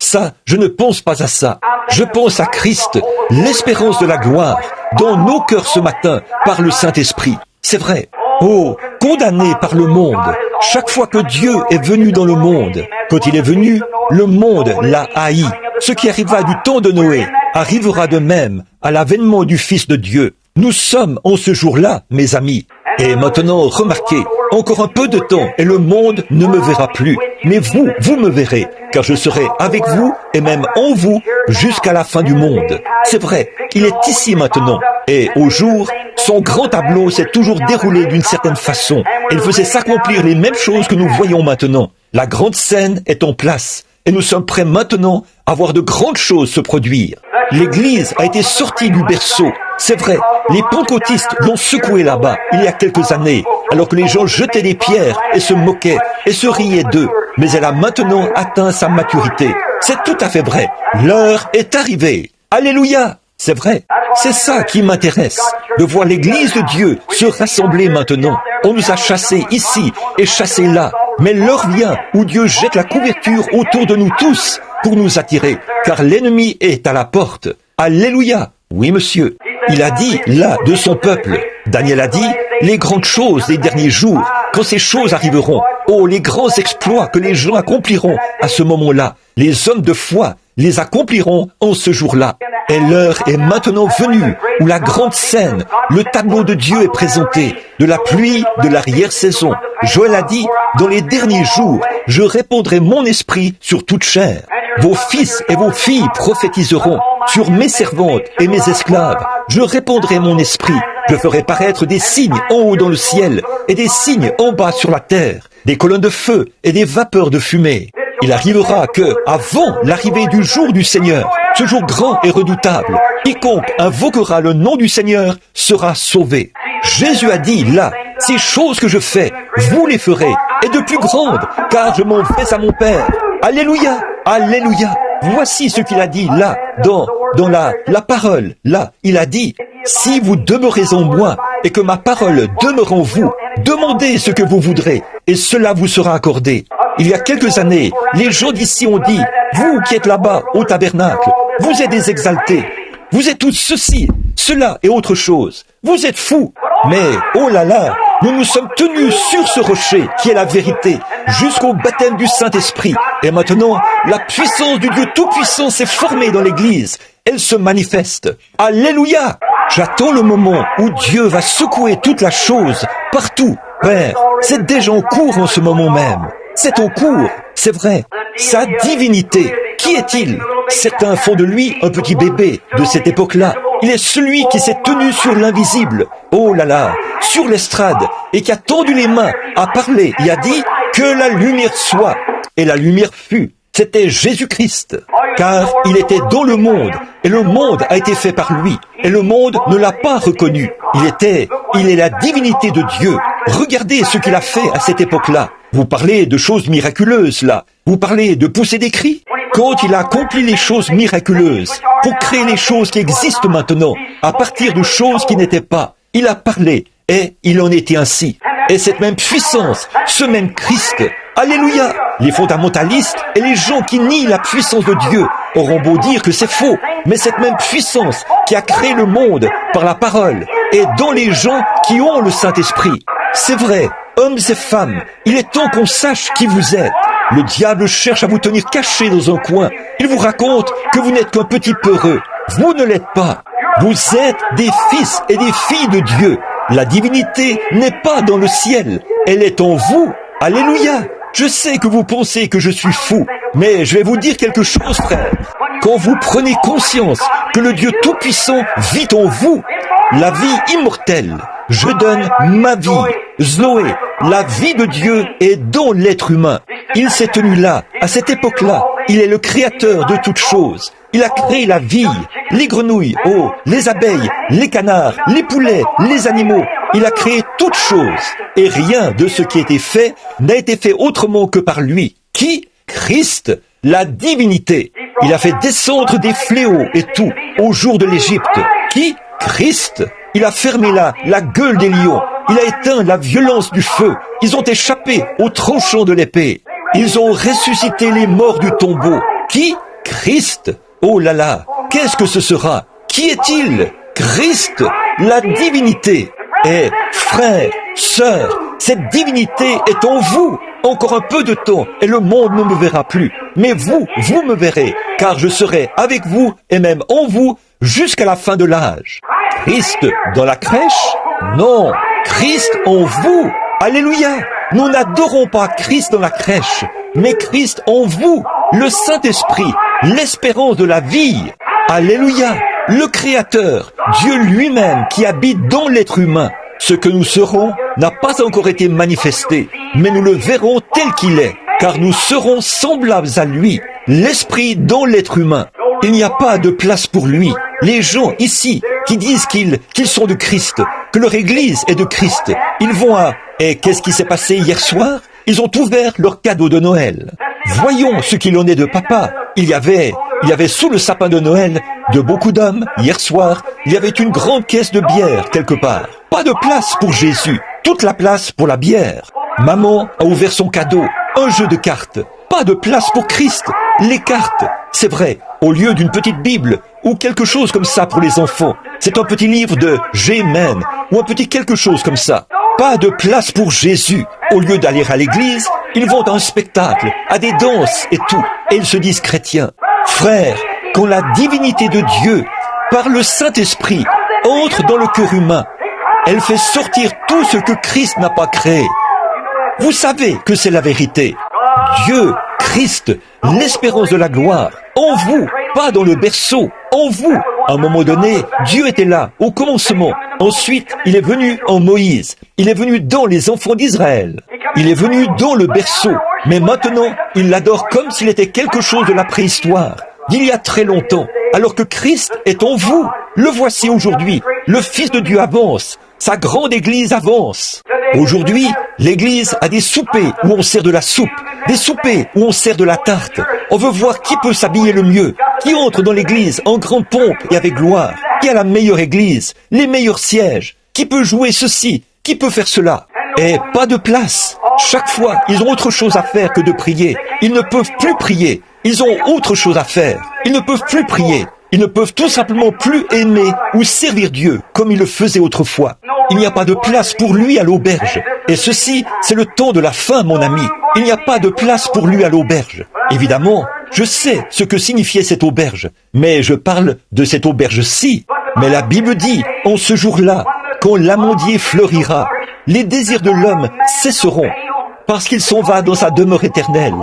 Ça, je ne pense pas à ça. Je pense à Christ, l'espérance de la gloire, dans nos cœurs ce matin, par le Saint-Esprit. C'est vrai. Oh, condamné par le monde. Chaque fois que Dieu est venu dans le monde, quand il est venu, le monde l'a haï. Ce qui arriva du temps de Noé arrivera de même à l'avènement du Fils de Dieu. Nous sommes en ce jour-là, mes amis. Et maintenant, remarquez, encore un peu de temps et le monde ne me verra plus. Mais vous me verrez, car je serai avec vous et même en vous jusqu'à la fin du monde. C'est vrai, il est ici maintenant. Et au jour, son grand tableau s'est toujours déroulé d'une certaine façon. Il faisait s'accomplir les mêmes choses que nous voyons maintenant. La grande scène est en place. Et nous sommes prêts maintenant à voir de grandes choses se produire. L'Église a été sortie du berceau. C'est vrai, les pentecôtistes l'ont secouée là-bas, il y a quelques années, alors que les gens jetaient des pierres et se moquaient et se riaient d'eux. Mais elle a maintenant atteint sa maturité. C'est tout à fait vrai. L'heure est arrivée. Alléluia! C'est vrai. C'est ça qui m'intéresse, de voir l'Église de Dieu se rassembler maintenant. On nous a chassés ici et chassés là. Mais l'heure vient où Dieu jette la couverture autour de nous tous pour nous attirer, car l'ennemi est à la porte. Alléluia! Oui, monsieur. Il a dit là de son peuple. Daniel a dit les grandes choses des derniers jours, quand ces choses arriveront. Oh, les grands exploits que les gens accompliront à ce moment-là. Les hommes de foi les accompliront en ce jour-là. Et l'heure est maintenant venue où la grande scène, le tableau de Dieu est présenté, de la pluie, de l'arrière-saison. Joël a dit, dans les derniers jours, je répandrai mon esprit sur toute chair. Vos fils et vos filles prophétiseront sur mes servantes et mes esclaves. Je répandrai mon esprit. Je ferai paraître des signes en haut dans le ciel et des signes en bas sur la terre, des colonnes de feu et des vapeurs de fumée. Il arrivera que, avant l'arrivée du jour du Seigneur, ce jour grand et redoutable, quiconque invoquera le nom du Seigneur sera sauvé. Jésus a dit là, ces choses que je fais, vous les ferez, et de plus grandes, car je m'en vais à mon Père. Alléluia, alléluia. Voici ce qu'il a dit là, dans la parole. Là, il a dit, si vous demeurez en moi et que ma parole demeure en vous, demandez ce que vous voudrez et cela vous sera accordé. Il y a quelques années, les gens d'ici ont dit, vous qui êtes là-bas au tabernacle, vous êtes des exaltés, vous êtes tous ceci, cela et autre chose. Vous êtes fous. Mais, oh là là, nous nous sommes tenus sur ce rocher qui est la vérité, jusqu'au baptême du Saint-Esprit. Et maintenant, la puissance du Dieu Tout-Puissant s'est formée dans l'Église. Elle se manifeste. Alléluia! J'attends le moment où Dieu va secouer toute la chose, partout. Père, c'est déjà en cours en ce moment même. C'est en cours, c'est vrai. Sa divinité, qui est-il? Certains font de lui un petit bébé de cette époque-là. Il est celui qui s'est tenu sur l'invisible, oh là là, sur l'estrade, et qui a tendu les mains, a parlé et a dit que la lumière soit. Et la lumière fut. C'était Jésus-Christ, car il était dans le monde, et le monde a été fait par lui, et le monde ne l'a pas reconnu. Il est la divinité de Dieu. Regardez ce qu'il a fait à cette époque-là. Vous parlez de choses miraculeuses, là. Vous parlez de pousser des cris. Quand il a accompli les choses miraculeuses, pour créer les choses qui existent maintenant, à partir de choses qui n'étaient pas, il a parlé, et il en était ainsi. Et cette même puissance, ce même Christ, alléluia, les fondamentalistes et les gens qui nient la puissance de Dieu auront beau dire que c'est faux, mais cette même puissance qui a créé le monde par la parole est dans les gens qui ont le Saint-Esprit. C'est vrai, hommes et femmes, il est temps qu'on sache qui vous êtes. Le diable cherche à vous tenir cachés dans un coin. Il vous raconte que vous n'êtes qu'un petit peureux. Vous ne l'êtes pas. Vous êtes des fils et des filles de Dieu. La divinité n'est pas dans le ciel. Elle est en vous. Alléluia. Je sais que vous pensez que je suis fou, mais je vais vous dire quelque chose, frère. Quand vous prenez conscience que le Dieu Tout-Puissant vit en vous, la vie immortelle, je donne ma vie, Zoé, la vie de Dieu est dans l'être humain. Il s'est tenu là, à cette époque-là. Il est le créateur de toutes choses. Il a créé la vie, les grenouilles, oh, les abeilles, les canards, les poulets, les animaux. Il a créé toutes choses. Et rien de ce qui a été fait n'a été fait autrement que par lui. Qui? Christ, la divinité. Il a fait descendre des fléaux et tout au jour de l'Égypte. Qui? Christ. Il a fermé la gueule des lions. Il a éteint la violence du feu. Ils ont échappé au tranchant de l'épée. Ils ont ressuscité les morts du tombeau. Qui? Christ. Oh là là, qu'est-ce que ce sera? Qui est-il? Christ, la divinité. Et frères, sœurs, cette divinité est en vous. Encore un peu de temps et le monde ne me verra plus. Mais vous me verrez, car je serai avec vous et même en vous jusqu'à la fin de l'âge. Christ dans la crèche? Non, Christ en vous. Alléluia. Nous n'adorons pas Christ dans la crèche, mais Christ en vous, le Saint-Esprit, l'espérance de la vie. Alléluia. Le Créateur, Dieu lui-même qui habite dans l'être humain. Ce que nous serons n'a pas encore été manifesté, mais nous le verrons tel qu'il est, car nous serons semblables à lui, l'Esprit dans l'être humain. Il n'y a pas de place pour lui. Les gens ici qui disent qu'ils sont de Christ, que leur église est de Christ, ils vont à... Et qu'est-ce qui s'est passé hier soir? Ils ont ouvert leur cadeau de Noël. Voyons ce qu'il en est de papa. Il y avait sous le sapin de Noël de beaucoup d'hommes. Hier soir, il y avait une grande caisse de bière quelque part. Pas de place pour Jésus. Toute la place pour la bière. Maman a ouvert son cadeau. Un jeu de cartes. Pas de place pour Christ. Les cartes, c'est vrai, au lieu d'une petite Bible ou quelque chose comme ça pour les enfants. C'est un petit livre de G-Men ou un petit quelque chose comme ça. Pas de place pour Jésus. Au lieu d'aller à l'église, ils vont à un spectacle, à des danses et tout. Et ils se disent chrétiens. Frères, quand la divinité de Dieu, par le Saint-Esprit, entre dans le cœur humain, elle fait sortir tout ce que Christ n'a pas créé. Vous savez que c'est la vérité. Dieu, Christ, l'espérance de la gloire, en vous, pas dans le berceau, en vous. À un moment donné, Dieu était là, au commencement. Ensuite, il est venu en Moïse. Il est venu dans les enfants d'Israël. Il est venu dans le berceau. Mais maintenant, il l'adore comme s'il était quelque chose de la préhistoire, d'il y a très longtemps. Alors que Christ est en vous. Le voici aujourd'hui. Le Fils de Dieu avance. Sa grande église avance. Aujourd'hui, l'église a des soupers où on sert de la soupe, des soupers où on sert de la tarte. On veut voir qui peut s'habiller le mieux, qui entre dans l'église en grande pompe et avec gloire, qui a la meilleure église, les meilleurs sièges, qui peut jouer ceci, qui peut faire cela. Et pas de place. Chaque fois, ils ont autre chose à faire que de prier. Ils ne peuvent plus prier. Ils ont autre chose à faire. Ils ne peuvent plus prier. Ils ne peuvent tout simplement plus aimer ou servir Dieu comme ils le faisaient autrefois. Il n'y a pas de place pour lui à l'auberge. Et ceci, c'est le temps de la fin, mon ami. Il n'y a pas de place pour lui à l'auberge. Évidemment, je sais ce que signifiait cette auberge, mais je parle de cette auberge-ci. Mais la Bible dit, en ce jour-là, quand l'amandier fleurira, les désirs de l'homme cesseront, parce qu'il s'en va dans sa demeure éternelle,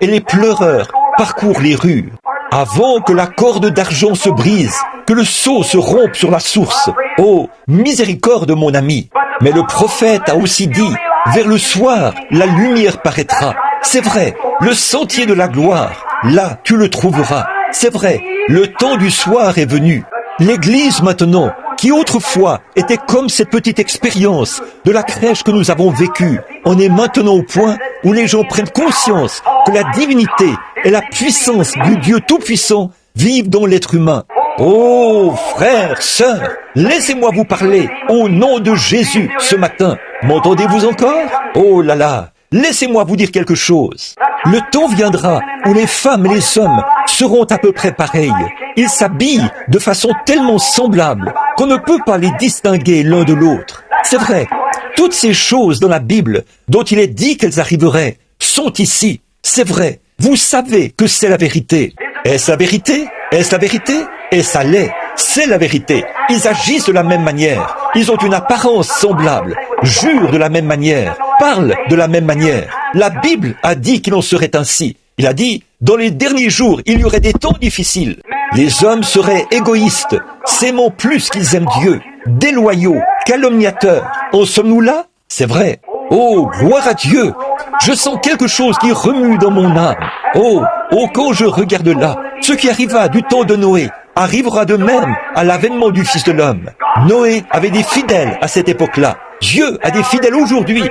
et les pleureurs parcourent les rues. Avant que la corde d'argent se brise, que le seau se rompe sur la source. Oh, miséricorde, mon ami. Mais le prophète a aussi dit, vers le soir, la lumière paraîtra. C'est vrai, le sentier de la gloire, là, tu le trouveras. C'est vrai, le temps du soir est venu. L'Église maintenant, qui autrefois était comme cette petite expérience de la crèche que nous avons vécue, en est maintenant au point où les gens prennent conscience que la divinité et la puissance du Dieu Tout-Puissant vivent dans l'être humain. Oh, frères, sœurs, laissez-moi vous parler au nom de Jésus ce matin. M'entendez-vous encore? Oh là là, laissez-moi vous dire quelque chose. Le temps viendra où les femmes et les hommes seront à peu près pareils. Ils s'habillent de façon tellement semblable qu'on ne peut pas les distinguer l'un de l'autre. C'est vrai, toutes ces choses dans la Bible dont il est dit qu'elles arriveraient sont ici. C'est vrai, vous savez que c'est la vérité. Est-ce la vérité? Est-ce la vérité? Et ça l'est. C'est la vérité. Ils agissent de la même manière. Ils ont une apparence semblable. Jurent de la même manière. Parlent de la même manière. La Bible a dit qu'il en serait ainsi. Il a dit, dans les derniers jours, il y aurait des temps difficiles. Les hommes seraient égoïstes, s'aimant plus qu'ils aiment Dieu, déloyaux, calomniateurs. En sommes-nous là? C'est vrai. Oh, gloire à Dieu! Je sens quelque chose qui remue dans mon âme. Oh, quand je regarde là, ce qui arriva du temps de Noé arrivera de même à l'avènement du Fils de l'homme. Noé avait des fidèles à cette époque-là. Dieu a des fidèles aujourd'hui.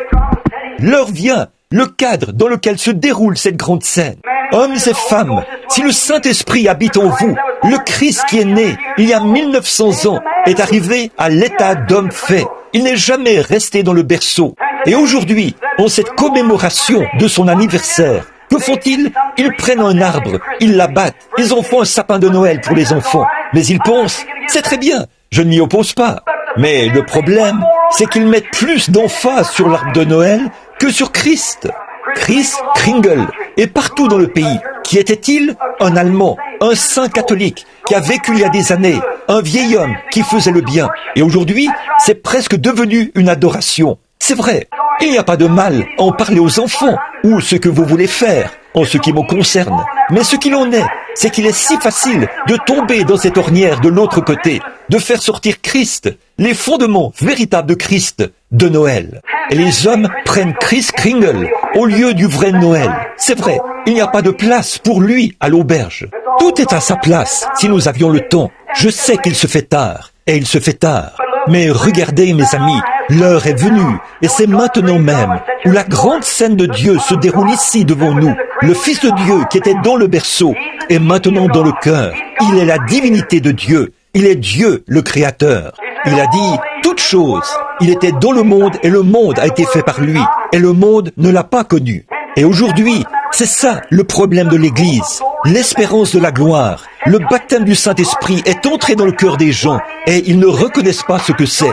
L'heure vient, le cadre dans lequel se déroule cette grande scène. Hommes et femmes, si le Saint-Esprit habite en vous, le Christ qui est né il y a 1900 ans est arrivé à l'état d'homme fait. Il n'est jamais resté dans le berceau. Et aujourd'hui, en cette commémoration de son anniversaire, que font-ils? Ils prennent un arbre, ils l'abattent, ils en font un sapin de Noël pour les enfants. Mais ils pensent, c'est très bien, je ne m'y oppose pas. Mais le problème, c'est qu'ils mettent plus d'emphase sur l'arbre de Noël que sur Christ. Chris Kringle est partout dans le pays. Qui était-il? Un Allemand, un saint catholique qui a vécu il y a des années, un vieil homme qui faisait le bien. Et aujourd'hui, c'est presque devenu une adoration. C'est vrai, il n'y a pas de mal à en parler aux enfants ou ce que vous voulez faire en ce qui me concerne. Mais ce qu'il en est, c'est qu'il est si facile de tomber dans cette ornière de l'autre côté, de faire sortir Christ, les fondements véritables de Christ, de Noël. Et les hommes prennent Chris Kringle au lieu du vrai Noël. C'est vrai, Il n'y a pas de place pour lui à l'auberge. Tout est à sa place si nous avions le temps. Je sais qu'il se fait tard, et il se fait tard. Mais regardez, mes amis, l'heure est venue, et c'est maintenant même, où la grande scène de Dieu se déroule ici devant nous. Le Fils de Dieu qui était dans le berceau est maintenant dans le cœur. Il est la divinité de Dieu. Il est Dieu, le Créateur. Il a dit toutes choses. Il était dans le monde et le monde a été fait par lui. Et le monde ne l'a pas connu. Et aujourd'hui, c'est ça le problème de l'Église. L'espérance de la gloire, le baptême du Saint-Esprit est entré dans le cœur des gens et ils ne reconnaissent pas ce que c'est.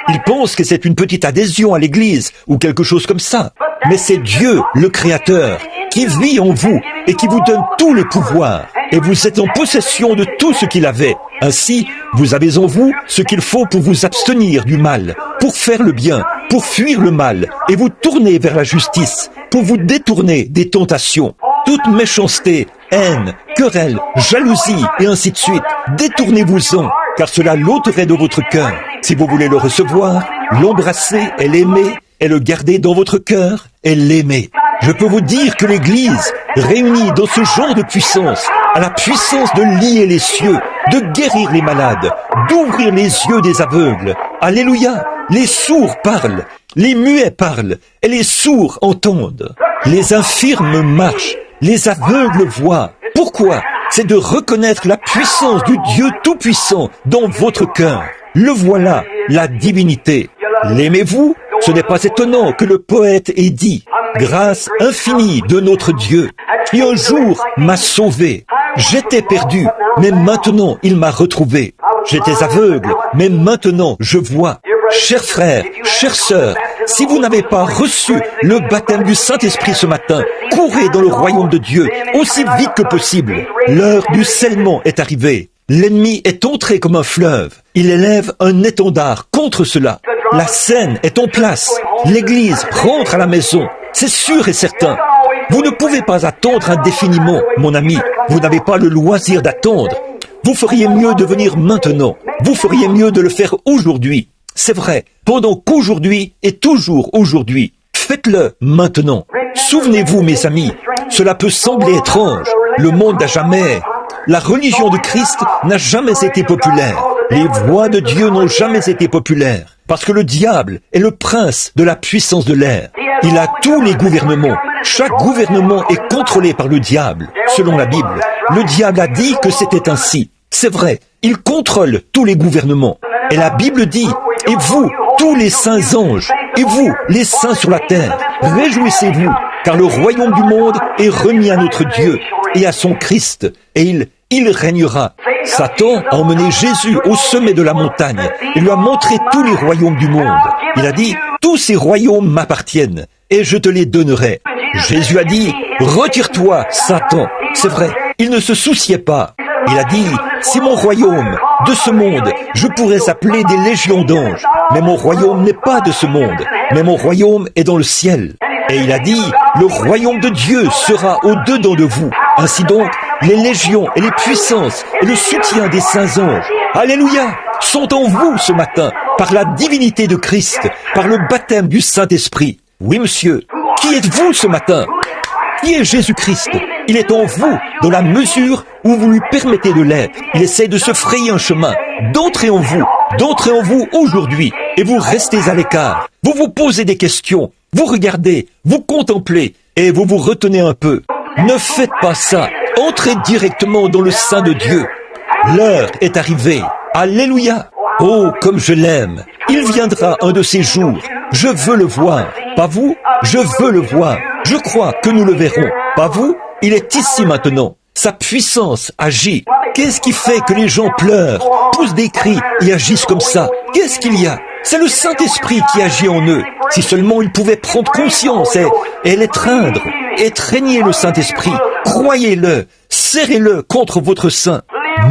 Ils pensent que c'est une petite adhésion à l'Église ou quelque chose comme ça. Mais c'est Dieu, le Créateur, qui vit en vous et qui vous donne tout le pouvoir. Et vous êtes en possession de tout ce qu'il avait. Ainsi, vous avez en vous ce qu'il faut pour vous abstenir du mal, pour faire le bien, pour fuir le mal et vous tourner vers la justice, pour vous détourner des tentations. Toute méchanceté, haine, querelle, jalousie et ainsi de suite, détournez-vous-en, car cela l'ôterait de votre cœur. Si vous voulez le recevoir, l'embrasser et l'aimer, et le garder dans votre cœur et l'aimer. Je peux vous dire que l'Église, réunie dans ce genre de puissance, a la puissance de lier les cieux, de guérir les malades, d'ouvrir les yeux des aveugles. Alléluia! Les sourds parlent, les muets parlent, et les sourds entendent. Les infirmes marchent, les aveugles voient. Pourquoi? C'est de reconnaître la puissance du Dieu Tout-Puissant dans votre cœur. Le voilà, la divinité. L'aimez-vous? Ce n'est pas étonnant que le poète ait dit « Grâce infinie de notre Dieu, qui un jour m'a sauvé. J'étais perdu, mais maintenant il m'a retrouvé. J'étais aveugle, mais maintenant je vois. » Chers frères, chères sœurs, si vous n'avez pas reçu le baptême du Saint-Esprit ce matin, courez dans le royaume de Dieu aussi vite que possible. L'heure du scellement est arrivée. L'ennemi est entré comme un fleuve. Il élève un étendard contre cela. La scène est en place. L'Église rentre à la maison. C'est sûr et certain. Vous ne pouvez pas attendre indéfiniment, mon ami. Vous n'avez pas le loisir d'attendre. Vous feriez mieux de venir maintenant. Vous feriez mieux de le faire aujourd'hui. C'est vrai, pendant qu'aujourd'hui est toujours aujourd'hui. Faites-le maintenant. Souvenez-vous, mes amis, cela peut sembler étrange. Le monde n'a jamais... La religion de Christ n'a jamais été populaire. Les voies de Dieu n'ont jamais été populaires. Parce que le diable est le prince de la puissance de l'air. Il a tous les gouvernements. Chaque gouvernement est contrôlé par le diable, selon la Bible. Le diable a dit que c'était ainsi. C'est vrai, il contrôle tous les gouvernements. Et la Bible dit, et vous, tous les saints anges, et vous, les saints sur la terre, réjouissez-vous, car le royaume du monde est remis à notre Dieu et à son Christ, et il régnera. Satan a emmené Jésus au sommet de la montagne et lui a montré tous les royaumes du monde. Il a dit, tous ces royaumes m'appartiennent et je te les donnerai. Jésus a dit, retire-toi, Satan. C'est vrai, il ne se souciait pas. Il a dit, si mon royaume, de ce monde, je pourrais appeler des légions d'anges, mais mon royaume n'est pas de ce monde, mais mon royaume est dans le ciel. Et il a dit, le royaume de Dieu sera au-dedans de vous. Ainsi donc, les légions et les puissances et le soutien des saints anges, alléluia, sont en vous ce matin, par la divinité de Christ, par le baptême du Saint-Esprit. Oui, monsieur, qui êtes-vous ce matin? Qui est Jésus-Christ? Il est en vous, dans la mesure où vous lui permettez de l'être. Il essaie de se frayer un chemin, d'entrer en vous aujourd'hui, et vous restez à l'écart. Vous vous posez des questions, vous regardez, vous contemplez, et vous vous retenez un peu. Ne faites pas ça. Entrez directement dans le sein de Dieu. L'heure est arrivée. Alléluia. Oh, comme je l'aime. Il viendra un de ces jours. Je veux le voir. Pas vous? Je veux le voir. Je crois que nous le verrons. Pas vous? Il est ici maintenant. Sa puissance agit. Qu'est-ce qui fait que les gens pleurent, poussent des cris et agissent comme ça? Qu'est-ce qu'il y a? C'est le Saint-Esprit qui agit en eux. Si seulement ils pouvaient prendre conscience et l'étreindre, étreignez le Saint-Esprit, croyez-le, serrez-le contre votre sein.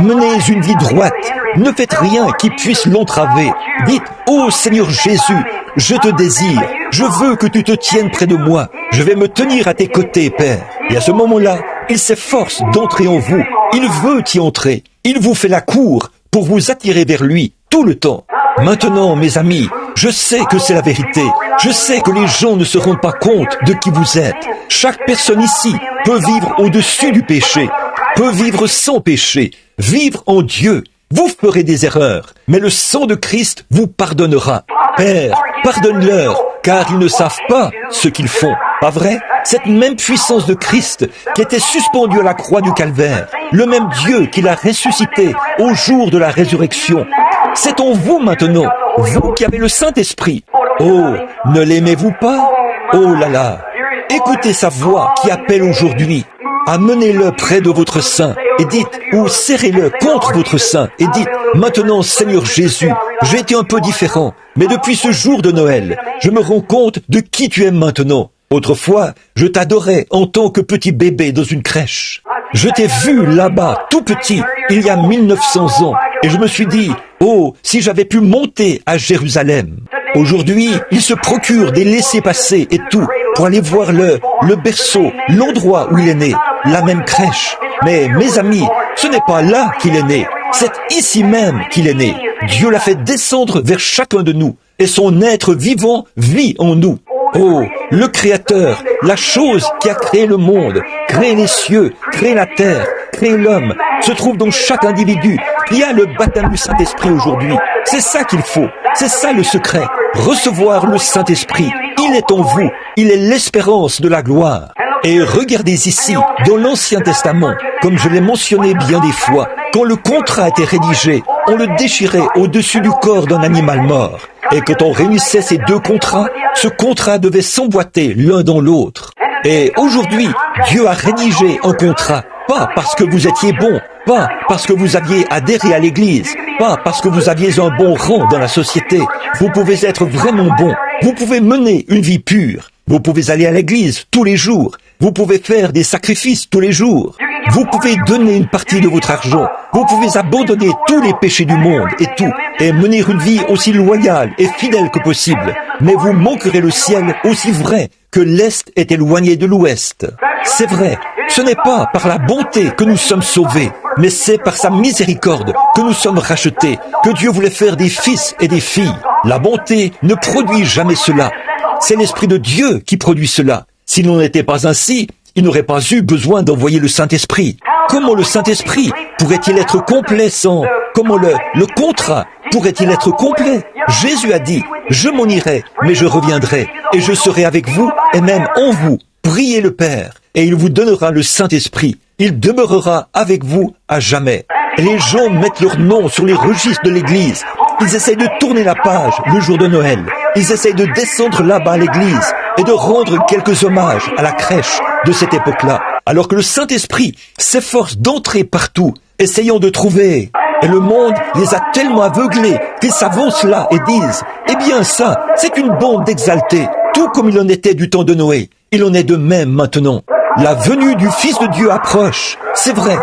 Menez une vie droite, ne faites rien qui puisse l'entraver. Dites, ô Seigneur Jésus, je te désire, je veux que tu te tiennes près de moi, je vais me tenir à tes côtés, Père. Et à ce moment-là, il s'efforce d'entrer en vous, il veut y entrer, il vous fait la cour pour vous attirer vers lui tout le temps. Maintenant, mes amis, Je sais que c'est la vérité. Je sais que les gens ne se rendent pas compte de qui vous êtes. Chaque personne ici peut vivre au-dessus du péché, peut vivre sans péché, vivre en Dieu. Vous ferez des erreurs, mais le sang de Christ vous pardonnera. Père, pardonne-leur, car ils ne savent pas ce qu'ils font. Pas vrai? Cette même puissance de Christ qui était suspendue à la croix du Calvaire, le même Dieu qui l'a ressuscité au jour de la résurrection, c'est en vous maintenant, vous qui avez le Saint-Esprit. Oh, ne l'aimez-vous pas? Oh là là! Écoutez sa voix qui appelle aujourd'hui. Amenez-le près de votre sein et dites, ou serrez-le contre votre sein et dites, maintenant Seigneur Jésus, j'ai été un peu différent, mais depuis ce jour de Noël, je me rends compte de qui tu es maintenant. Autrefois, je t'adorais en tant que petit bébé dans une crèche. Je t'ai vu là-bas, tout petit, il y a 1900 ans, et je me suis dit, oh, si j'avais pu monter à Jérusalem. Aujourd'hui, il se procure des laissez-passer et tout, pour aller voir le berceau, l'endroit où il est né, la même crèche. Mais mes amis, ce n'est pas là qu'il est né, c'est ici même qu'il est né. Dieu l'a fait descendre vers chacun de nous, et son être vivant vit en nous. Oh, le Créateur, la chose qui a créé le monde, créé les cieux, créé la terre, créé l'homme, se trouve dans chaque individu. Il y a le baptême du Saint-Esprit aujourd'hui. C'est ça qu'il faut. C'est ça le secret. Recevoir le Saint-Esprit. Il est en vous. Il est l'espérance de la gloire. Et regardez ici, dans l'Ancien Testament, comme je l'ai mentionné bien des fois, quand le contrat était rédigé, on le déchirait au-dessus du corps d'un animal mort. Et quand on réunissait ces deux contrats, ce contrat devait s'emboîter l'un dans l'autre. Et aujourd'hui, Dieu a rédigé un contrat, pas parce que vous étiez bon, pas parce que vous aviez adhéré à l'Église, pas parce que vous aviez un bon rang dans la société. Vous pouvez être vraiment bon. Vous pouvez mener une vie pure. Vous pouvez aller à l'église tous les jours. Vous pouvez faire des sacrifices tous les jours. Vous pouvez donner une partie de votre argent. Vous pouvez abandonner tous les péchés du monde et tout, et mener une vie aussi loyale et fidèle que possible. Mais vous manquerez le ciel aussi vrai que l'Est est éloigné de l'Ouest. C'est vrai, ce n'est pas par la bonté que nous sommes sauvés, mais c'est par sa miséricorde que nous sommes rachetés, que Dieu voulait faire des fils et des filles. La bonté ne produit jamais cela. C'est l'Esprit de Dieu qui produit cela. S'il n'en était pas ainsi, il n'aurait pas eu besoin d'envoyer le Saint-Esprit. Comment le Saint-Esprit pourrait-il être complet sans... Comment le contrat pourrait-il être complet? Jésus a dit, je m'en irai, mais je reviendrai, et je serai avec vous, et même en vous. Priez le Père, et il vous donnera le Saint-Esprit. Il demeurera avec vous à jamais. Et les gens mettent leur nom sur les registres de l'Église. Ils essayent de tourner la page le jour de Noël. Ils essayent de descendre là-bas à l'église et de rendre quelques hommages à la crèche de cette époque-là. Alors que le Saint-Esprit s'efforce d'entrer partout, essayant de trouver. Et le monde les a tellement aveuglés qu'ils s'avancent là et disent « Eh bien ça, c'est une bande d'exaltés, tout comme il en était du temps de Noé. Il en est de même maintenant. La venue du Fils de Dieu approche, c'est vrai.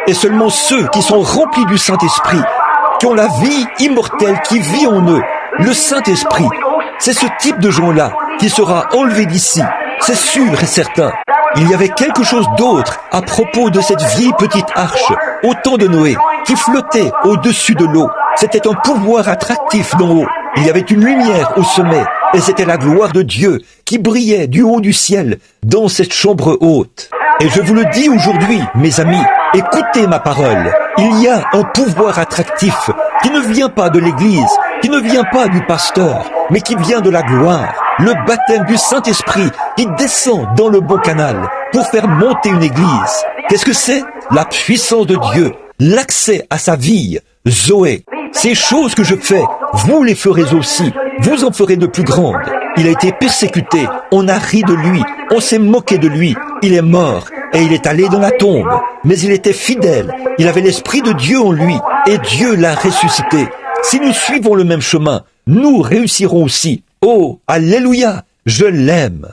Et seulement ceux qui sont remplis du Saint-Esprit, qui ont la vie immortelle qui vit en eux, le Saint-Esprit, c'est ce type de gens-là qui sera enlevé d'ici, c'est sûr et certain. Il y avait quelque chose d'autre à propos de cette vieille petite arche, au temps de Noé, qui flottait au-dessus de l'eau. C'était un pouvoir attractif d'en haut. Il y avait une lumière au sommet, et c'était la gloire de Dieu qui brillait du haut du ciel dans cette chambre haute. Et je vous le dis aujourd'hui, mes amis, écoutez ma parole. Il y a un pouvoir attractif qui ne vient pas de l'Église, qui ne vient pas du pasteur, mais qui vient de la gloire. Le baptême du Saint-Esprit qui descend dans le bon canal pour faire monter une Église. Qu'est-ce que c'est? La puissance de Dieu, l'accès à sa vie, Zoé. Ces choses que je fais, vous les ferez aussi. Vous en ferez de plus grandes. Il a été persécuté, on a ri de lui, on s'est moqué de lui. Il est mort et il est allé dans la tombe. Mais il était fidèle, il avait l'Esprit de Dieu en lui et Dieu l'a ressuscité. Si nous suivons le même chemin, nous réussirons aussi. Oh, alléluia, je l'aime.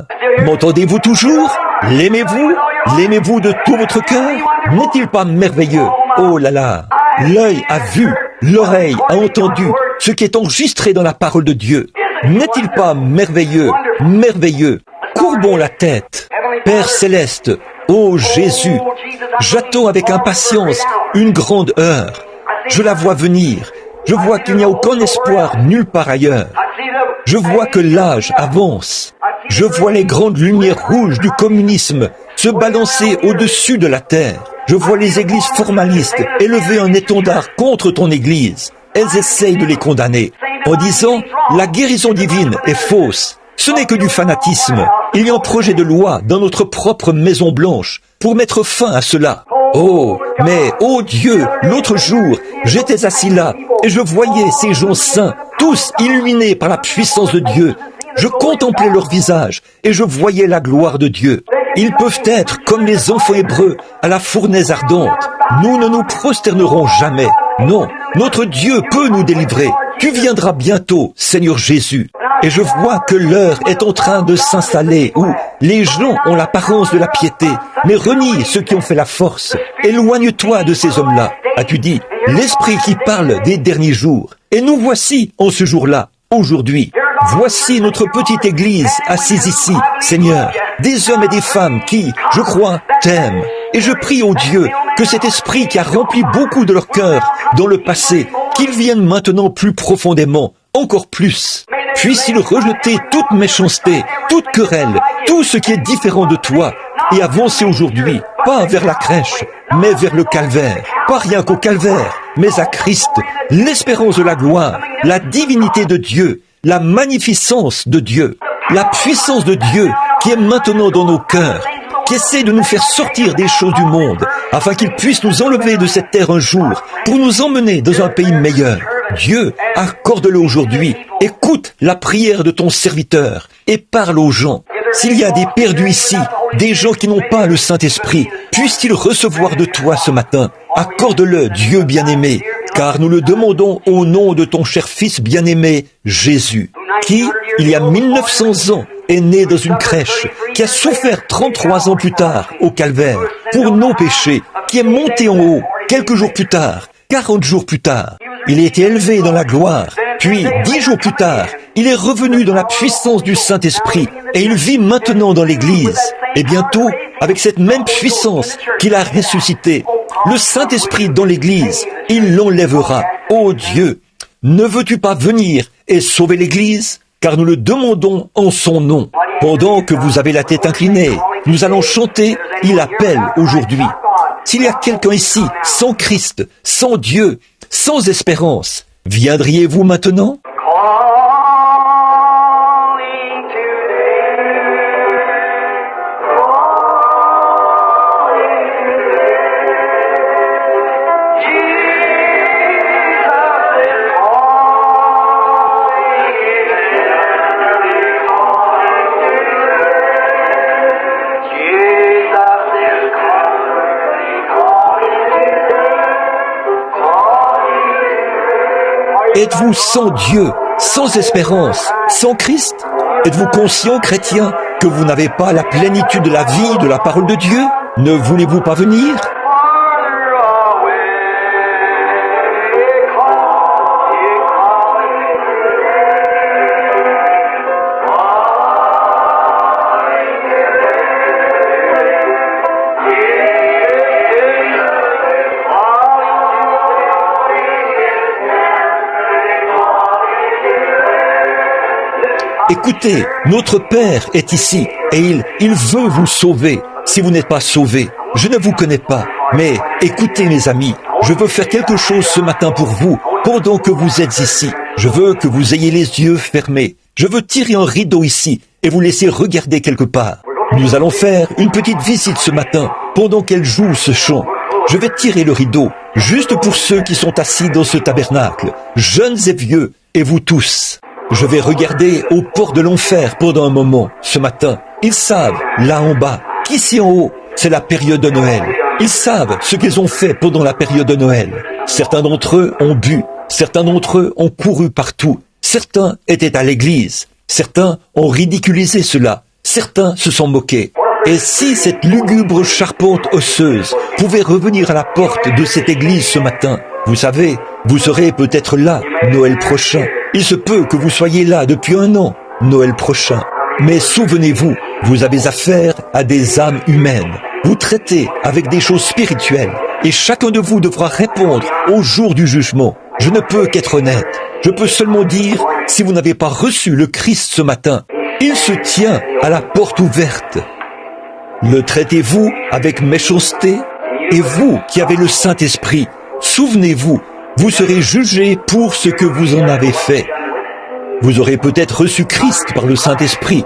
M'entendez-vous toujours? L'aimez-vous? L'aimez-vous de tout votre cœur? N'est-il pas merveilleux? Oh là là, l'œil a vu, l'oreille a entendu ce qui est enregistré dans la parole de Dieu. N'est-il pas merveilleux, merveilleux? Courbons la tête. Père céleste, ô Jésus, j'attends avec impatience une grande heure. Je la vois venir. Je vois qu'il n'y a aucun espoir nulle part ailleurs. Je vois que l'âge avance. Je vois les grandes lumières rouges du communisme se balancer au-dessus de la terre. Je vois les églises formalistes élever un étendard contre ton église. Elles essayent de les condamner en disant « la guérison divine est fausse ». Ce n'est que du fanatisme. Il y a un projet de loi dans notre propre Maison Blanche pour mettre fin à cela. Oh, mais, oh Dieu, l'autre jour, j'étais assis là et je voyais ces gens saints, tous illuminés par la puissance de Dieu. Je contemplais leur visage et je voyais la gloire de Dieu. Ils peuvent être comme les enfants hébreux à la fournaise ardente. Nous ne nous prosternerons jamais. Non, notre Dieu peut nous délivrer. Tu viendras bientôt, Seigneur Jésus. Et je vois que l'heure est en train de s'installer où les gens ont l'apparence de la piété, mais renient ceux qui ont fait la force. Éloigne-toi de ces hommes-là, as-tu dit, l'Esprit qui parle des derniers jours. Et nous voici en ce jour-là, aujourd'hui. Voici notre petite église assise ici, Seigneur, des hommes et des femmes qui, je crois, t'aiment. Et je prie au Dieu que cet esprit qui a rempli beaucoup de leur cœur dans le passé, qu'il vienne maintenant plus profondément, encore plus. Puisse-t-il rejeter toute méchanceté, toute querelle, tout ce qui est différent de toi, et avancer aujourd'hui, pas vers la crèche, mais vers le calvaire. Pas rien qu'au calvaire, mais à Christ, l'espérance de la gloire, la divinité de Dieu, la magnificence de Dieu, la puissance de Dieu qui est maintenant dans nos cœurs, qui essaie de nous faire sortir des choses du monde, afin qu'il puisse nous enlever de cette terre un jour, pour nous emmener dans un pays meilleur. Dieu, accorde-le aujourd'hui. Écoute la prière de ton serviteur et parle aux gens. S'il y a des perdus ici, des gens qui n'ont pas le Saint-Esprit, puissent-ils recevoir de toi ce matin? Accorde-le, Dieu bien-aimé, car nous le demandons au nom de ton cher Fils bien-aimé, Jésus, qui, il y a 1900 ans, est né dans une crèche, qui a souffert 33 ans plus tard au calvaire pour nos péchés, qui est monté en haut quelques jours plus tard, 40 jours plus tard. Il a été élevé dans la gloire, puis 10 jours plus tard, il est revenu dans la puissance du Saint-Esprit et il vit maintenant dans l'Église. Et bientôt, avec cette même puissance qu'il a ressuscité, le Saint-Esprit dans l'Église, il l'enlèvera. Ô Dieu, ne veux-tu pas venir et sauver l'Église? Car nous le demandons en son nom. Pendant que vous avez la tête inclinée, nous allons chanter « Il appelle aujourd'hui ». S'il y a quelqu'un ici, sans Christ, sans Dieu, sans espérance, viendriez-vous maintenant? Êtes-vous sans Dieu, sans espérance, sans Christ? Êtes-vous conscient, chrétien, que vous n'avez pas la plénitude de la vie de la parole de Dieu? Ne voulez-vous pas venir? Écoutez, notre Père est ici et il veut vous sauver. Si vous n'êtes pas sauvé, je ne vous connais pas. Mais écoutez mes amis, je veux faire quelque chose ce matin pour vous, pendant que vous êtes ici. Je veux que vous ayez les yeux fermés. Je veux tirer un rideau ici et vous laisser regarder quelque part. Nous allons faire une petite visite ce matin, pendant qu'elle joue ce chant. Je vais tirer le rideau, juste pour ceux qui sont assis dans ce tabernacle, jeunes et vieux, et vous tous. Je vais regarder aux portes de l'enfer pendant un moment, ce matin. Ils savent, là en bas, qu'ici en haut, c'est la période de Noël. Ils savent ce qu'ils ont fait pendant la période de Noël. Certains d'entre eux ont bu, certains d'entre eux ont couru partout, certains étaient à l'église, certains ont ridiculisé cela, certains se sont moqués. Et si cette lugubre charpente osseuse pouvait revenir à la porte de cette église ce matin, vous savez, vous serez peut-être là, Noël prochain. Il se peut que vous soyez là depuis 1 an, Noël prochain. Mais souvenez-vous, vous avez affaire à des âmes humaines. Vous traitez avec des choses spirituelles. Et chacun de vous devra répondre au jour du jugement. Je ne peux qu'être honnête. Je peux seulement dire, si vous n'avez pas reçu le Christ ce matin, il se tient à la porte ouverte. Le traitez-vous avec méchanceté? Et vous qui avez le Saint-Esprit, souvenez-vous, vous serez jugés pour ce que vous en avez fait. Vous aurez peut-être reçu Christ par le Saint-Esprit,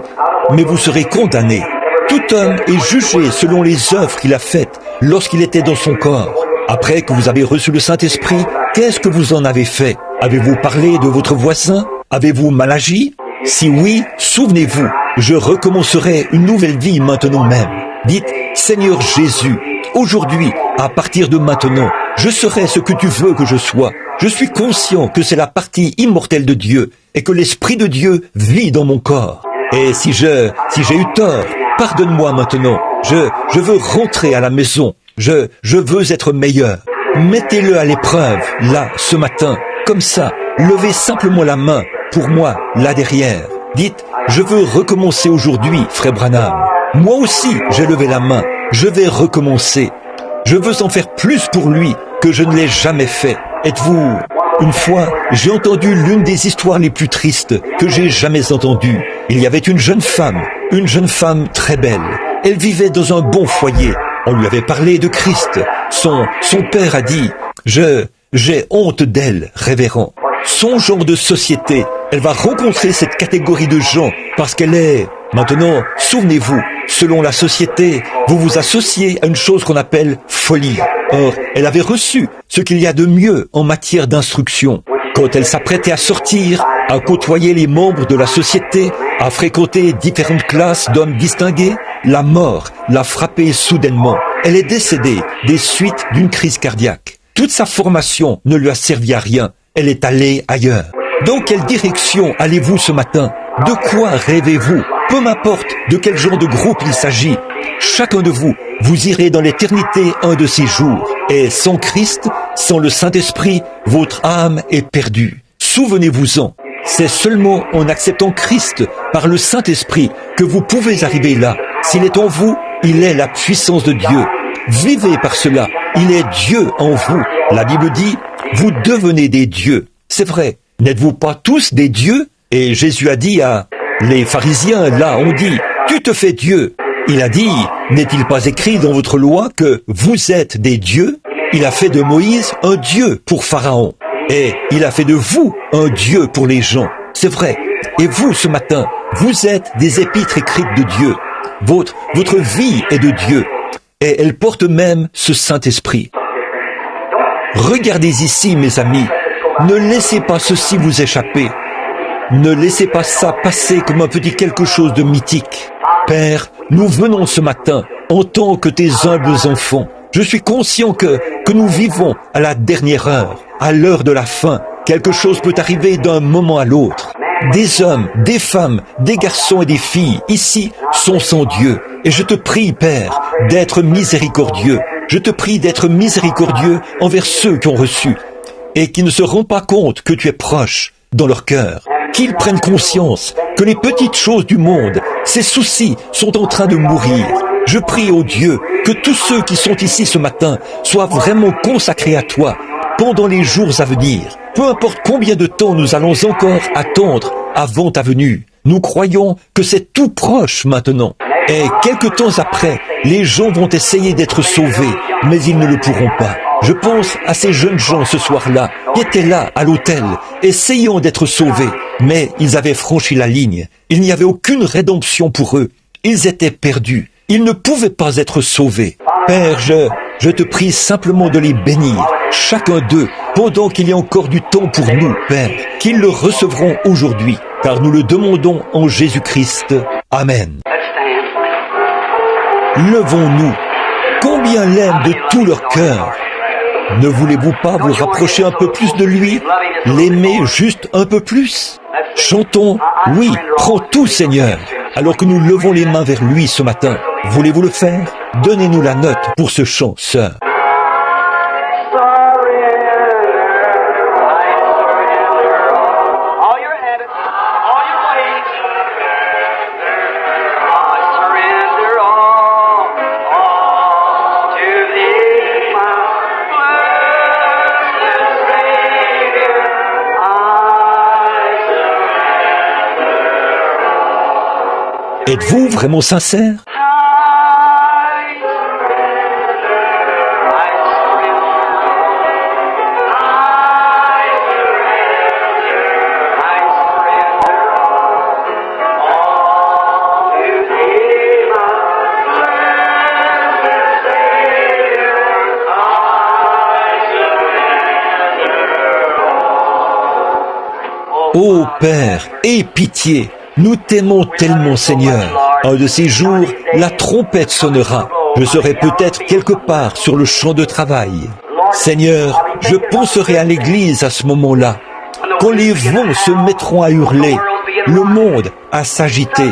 mais vous serez condamnés. Tout homme est jugé selon les œuvres qu'il a faites lorsqu'il était dans son corps. Après que vous avez reçu le Saint-Esprit, qu'est-ce que vous en avez fait? Avez-vous parlé de votre voisin? Avez-vous mal agi? Si oui, souvenez-vous, je recommencerai une nouvelle vie maintenant même. Dites, Seigneur Jésus, aujourd'hui, à partir de maintenant, je serai ce que tu veux que je sois. Je suis conscient que c'est la partie immortelle de Dieu et que l'Esprit de Dieu vit dans mon corps. Et si j'ai eu tort, pardonne-moi maintenant. Je veux rentrer à la maison. Je veux être meilleur. Mettez-le à l'épreuve, là, ce matin. Comme ça, levez simplement la main, pour moi, là derrière. Dites, je veux recommencer aujourd'hui, frère Branham. Moi aussi, j'ai levé la main. Je vais recommencer. Je veux en faire plus pour lui que je ne l'ai jamais fait. Êtes-vous... Une fois, j'ai entendu l'une des histoires les plus tristes que j'ai jamais entendues. Il y avait une jeune femme très belle. Elle vivait dans un bon foyer. On lui avait parlé de Christ. Son père a dit, j'ai honte d'elle, révérend. Son genre de société, elle va rencontrer cette catégorie de gens parce qu'elle est... Maintenant, souvenez-vous, selon la société, vous vous associez à une chose qu'on appelle folie. Or, elle avait reçu ce qu'il y a de mieux en matière d'instruction. Quand elle s'apprêtait à sortir, à côtoyer les membres de la société, à fréquenter différentes classes d'hommes distingués, la mort l'a frappée soudainement. Elle est décédée des suites d'une crise cardiaque. Toute sa formation ne lui a servi à rien. Elle est allée ailleurs. Dans quelle direction allez-vous ce matin? De quoi rêvez-vous? Peu m'importe de quel genre de groupe il s'agit. Chacun de vous, vous irez dans l'éternité un de ces jours. Et sans Christ, sans le Saint-Esprit, votre âme est perdue. Souvenez-vous-en. C'est seulement en acceptant Christ par le Saint-Esprit que vous pouvez arriver là. S'il est en vous, il est la puissance de Dieu. Vivez par cela. Il est Dieu en vous. La Bible dit, vous devenez des dieux. C'est vrai. N'êtes-vous pas tous des dieux? Et Jésus a dit à les pharisiens, là, on dit, tu te fais Dieu. Il a dit, n'est-il pas écrit dans votre loi que vous êtes des dieux? Il a fait de Moïse un Dieu pour Pharaon. Et il a fait de vous un Dieu pour les gens. C'est vrai. Et vous, ce matin, vous êtes des épîtres écrites de Dieu. Votre vie est de Dieu. Et elle porte même ce Saint-Esprit. Regardez ici, mes amis. Ne laissez pas ceci vous échapper. Ne laissez pas ça passer comme un petit quelque chose de mythique. Père, nous venons ce matin en tant que tes humbles enfants. Je suis conscient que nous vivons à la dernière heure, à l'heure de la fin. Quelque chose peut arriver d'un moment à l'autre. Des hommes, des femmes, des garçons et des filles ici sont sans Dieu. Et je te prie, Père, d'être miséricordieux. Je te prie d'être miséricordieux envers ceux qui ont reçu et qui ne se rendent pas compte que tu es proche dans leur cœur. Qu'ils prennent conscience que les petites choses du monde, ces soucis, sont en train de mourir. Je prie au Dieu que tous ceux qui sont ici ce matin soient vraiment consacrés à toi pendant les jours à venir. Peu importe combien de temps nous allons encore attendre avant ta venue, nous croyons que c'est tout proche maintenant. Et quelque temps après, les gens vont essayer d'être sauvés, mais ils ne le pourront pas. Je pense à ces jeunes gens ce soir-là, qui étaient là à l'hôtel, essayant d'être sauvés, mais ils avaient franchi la ligne. Il n'y avait aucune rédemption pour eux. Ils étaient perdus. Ils ne pouvaient pas être sauvés. Père, je te prie simplement de les bénir, chacun d'eux, pendant qu'il y a encore du temps pour nous, Père, qu'ils le recevront aujourd'hui, car nous le demandons en Jésus-Christ. Amen. Levons-nous. Combien l'aiment de tout leur cœur. Ne voulez-vous pas vous rapprocher un peu plus de lui, l'aimer juste un peu plus? Chantons, oui, prends tout Seigneur, alors que nous levons les mains vers lui ce matin. Voulez-vous le faire? Donnez-nous la note pour ce chant, sœur. Êtes-vous vraiment sincère? Ô Père, aie pitié, nous t'aimons tellement Seigneur. Un de ces jours, la trompette sonnera. Je serai peut-être quelque part sur le champ de travail. Seigneur, je penserai à l'église à ce moment-là. Quand les vents se mettront à hurler, le monde à s'agiter.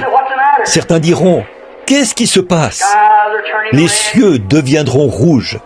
Certains diront, qu'est-ce qui se passe? Les cieux deviendront rouges.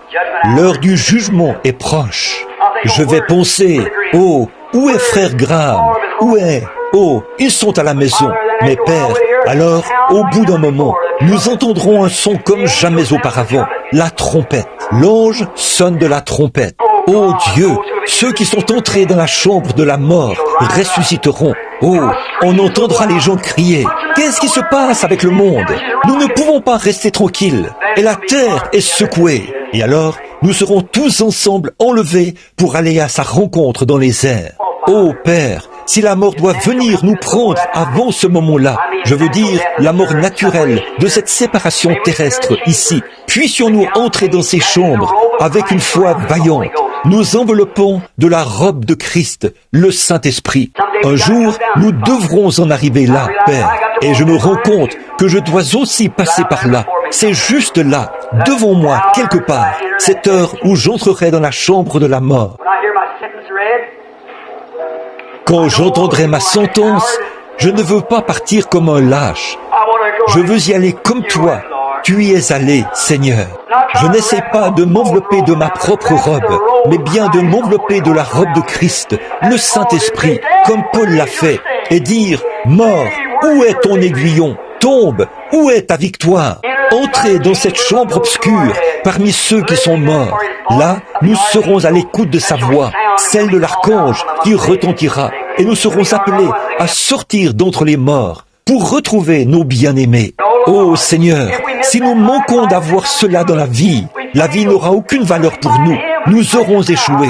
L'heure du jugement est proche. Je vais penser, oh, où est frère Graham? Où est? Oh, ils sont à la maison. Mais Père, alors, au bout d'un moment, nous entendrons un son comme jamais auparavant, la trompette. L'ange sonne de la trompette. Oh Dieu, ceux qui sont entrés dans la chambre de la mort ressusciteront. Oh, on entendra les gens crier. Qu'est-ce qui se passe avec le monde? Nous ne pouvons pas rester tranquilles. Et la terre est secouée. Et alors, nous serons tous ensemble enlevés pour aller à sa rencontre dans les airs. Oh Père, si la mort doit venir nous prendre avant ce moment-là, je veux dire la mort naturelle de cette séparation terrestre ici, puissions-nous entrer dans ces chambres avec une foi vaillante, nous enveloppons de la robe de Christ, le Saint-Esprit. Un jour, nous devrons en arriver là, Père, et je me rends compte que je dois aussi passer par là. C'est juste là, devant moi, quelque part, cette heure où j'entrerai dans la chambre de la mort. Quand j'entendrai ma sentence, je ne veux pas partir comme un lâche. Je veux y aller comme toi. Tu y es allé, Seigneur. Je n'essaie pas de m'envelopper de ma propre robe, mais bien de m'envelopper de la robe de Christ, le Saint-Esprit, comme Paul l'a fait, et dire, mort, où est ton aiguillon? Tombe, où est ta victoire? Entrez dans cette chambre obscure, parmi ceux qui sont morts. Là, nous serons à l'écoute de sa voix, celle de l'archange qui retentira, et nous serons appelés à sortir d'entre les morts pour retrouver nos bien-aimés. Oh Seigneur, si nous manquons d'avoir cela dans la vie n'aura aucune valeur pour nous. Nous aurons échoué.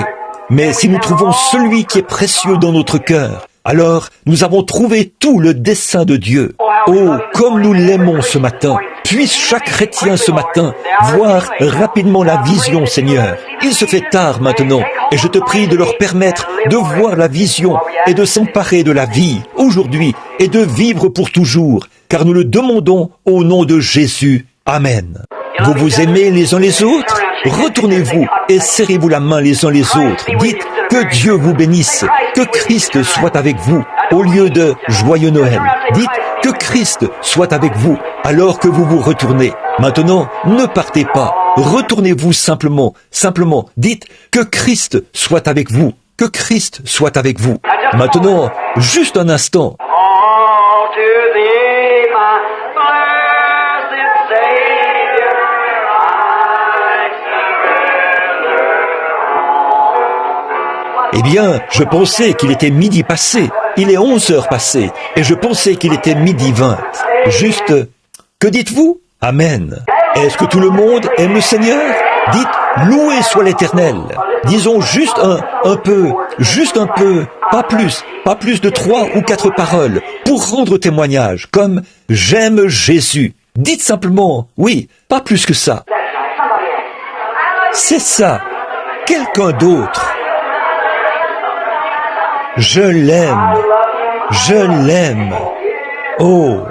Mais si nous trouvons celui qui est précieux dans notre cœur, alors nous avons trouvé tout le dessein de Dieu. Oh, comme nous l'aimons ce matin. Puisse chaque chrétien ce matin voir rapidement la vision, Seigneur. Il se fait tard maintenant, et je te prie de leur permettre de voir la vision et de s'emparer de la vie aujourd'hui et de vivre pour toujours, car nous le demandons au nom de Jésus. Amen. Vous vous aimez les uns les autres? Retournez-vous et serrez-vous la main les uns les autres. Dites que Dieu vous bénisse, que Christ soit avec vous, au lieu de Joyeux Noël. Dites que Christ soit avec vous, alors que vous vous retournez. Maintenant, ne partez pas. Retournez-vous simplement. Simplement, dites que Christ soit avec vous. Que Christ soit avec vous. Maintenant, juste un instant. Eh bien, je pensais qu'il était midi passé. Il est 11 heures passées. Et je pensais qu'il était midi 20. Juste, que dites-vous? Amen. Est-ce que tout le monde aime le Seigneur? Dites, loué soit l'Éternel. Disons juste un peu, pas plus de 3 ou 4 paroles, pour rendre témoignage, comme j'aime Jésus. Dites simplement, oui, pas plus que ça. C'est ça. Quelqu'un d'autre. Je l'aime. Je l'aime. Oh,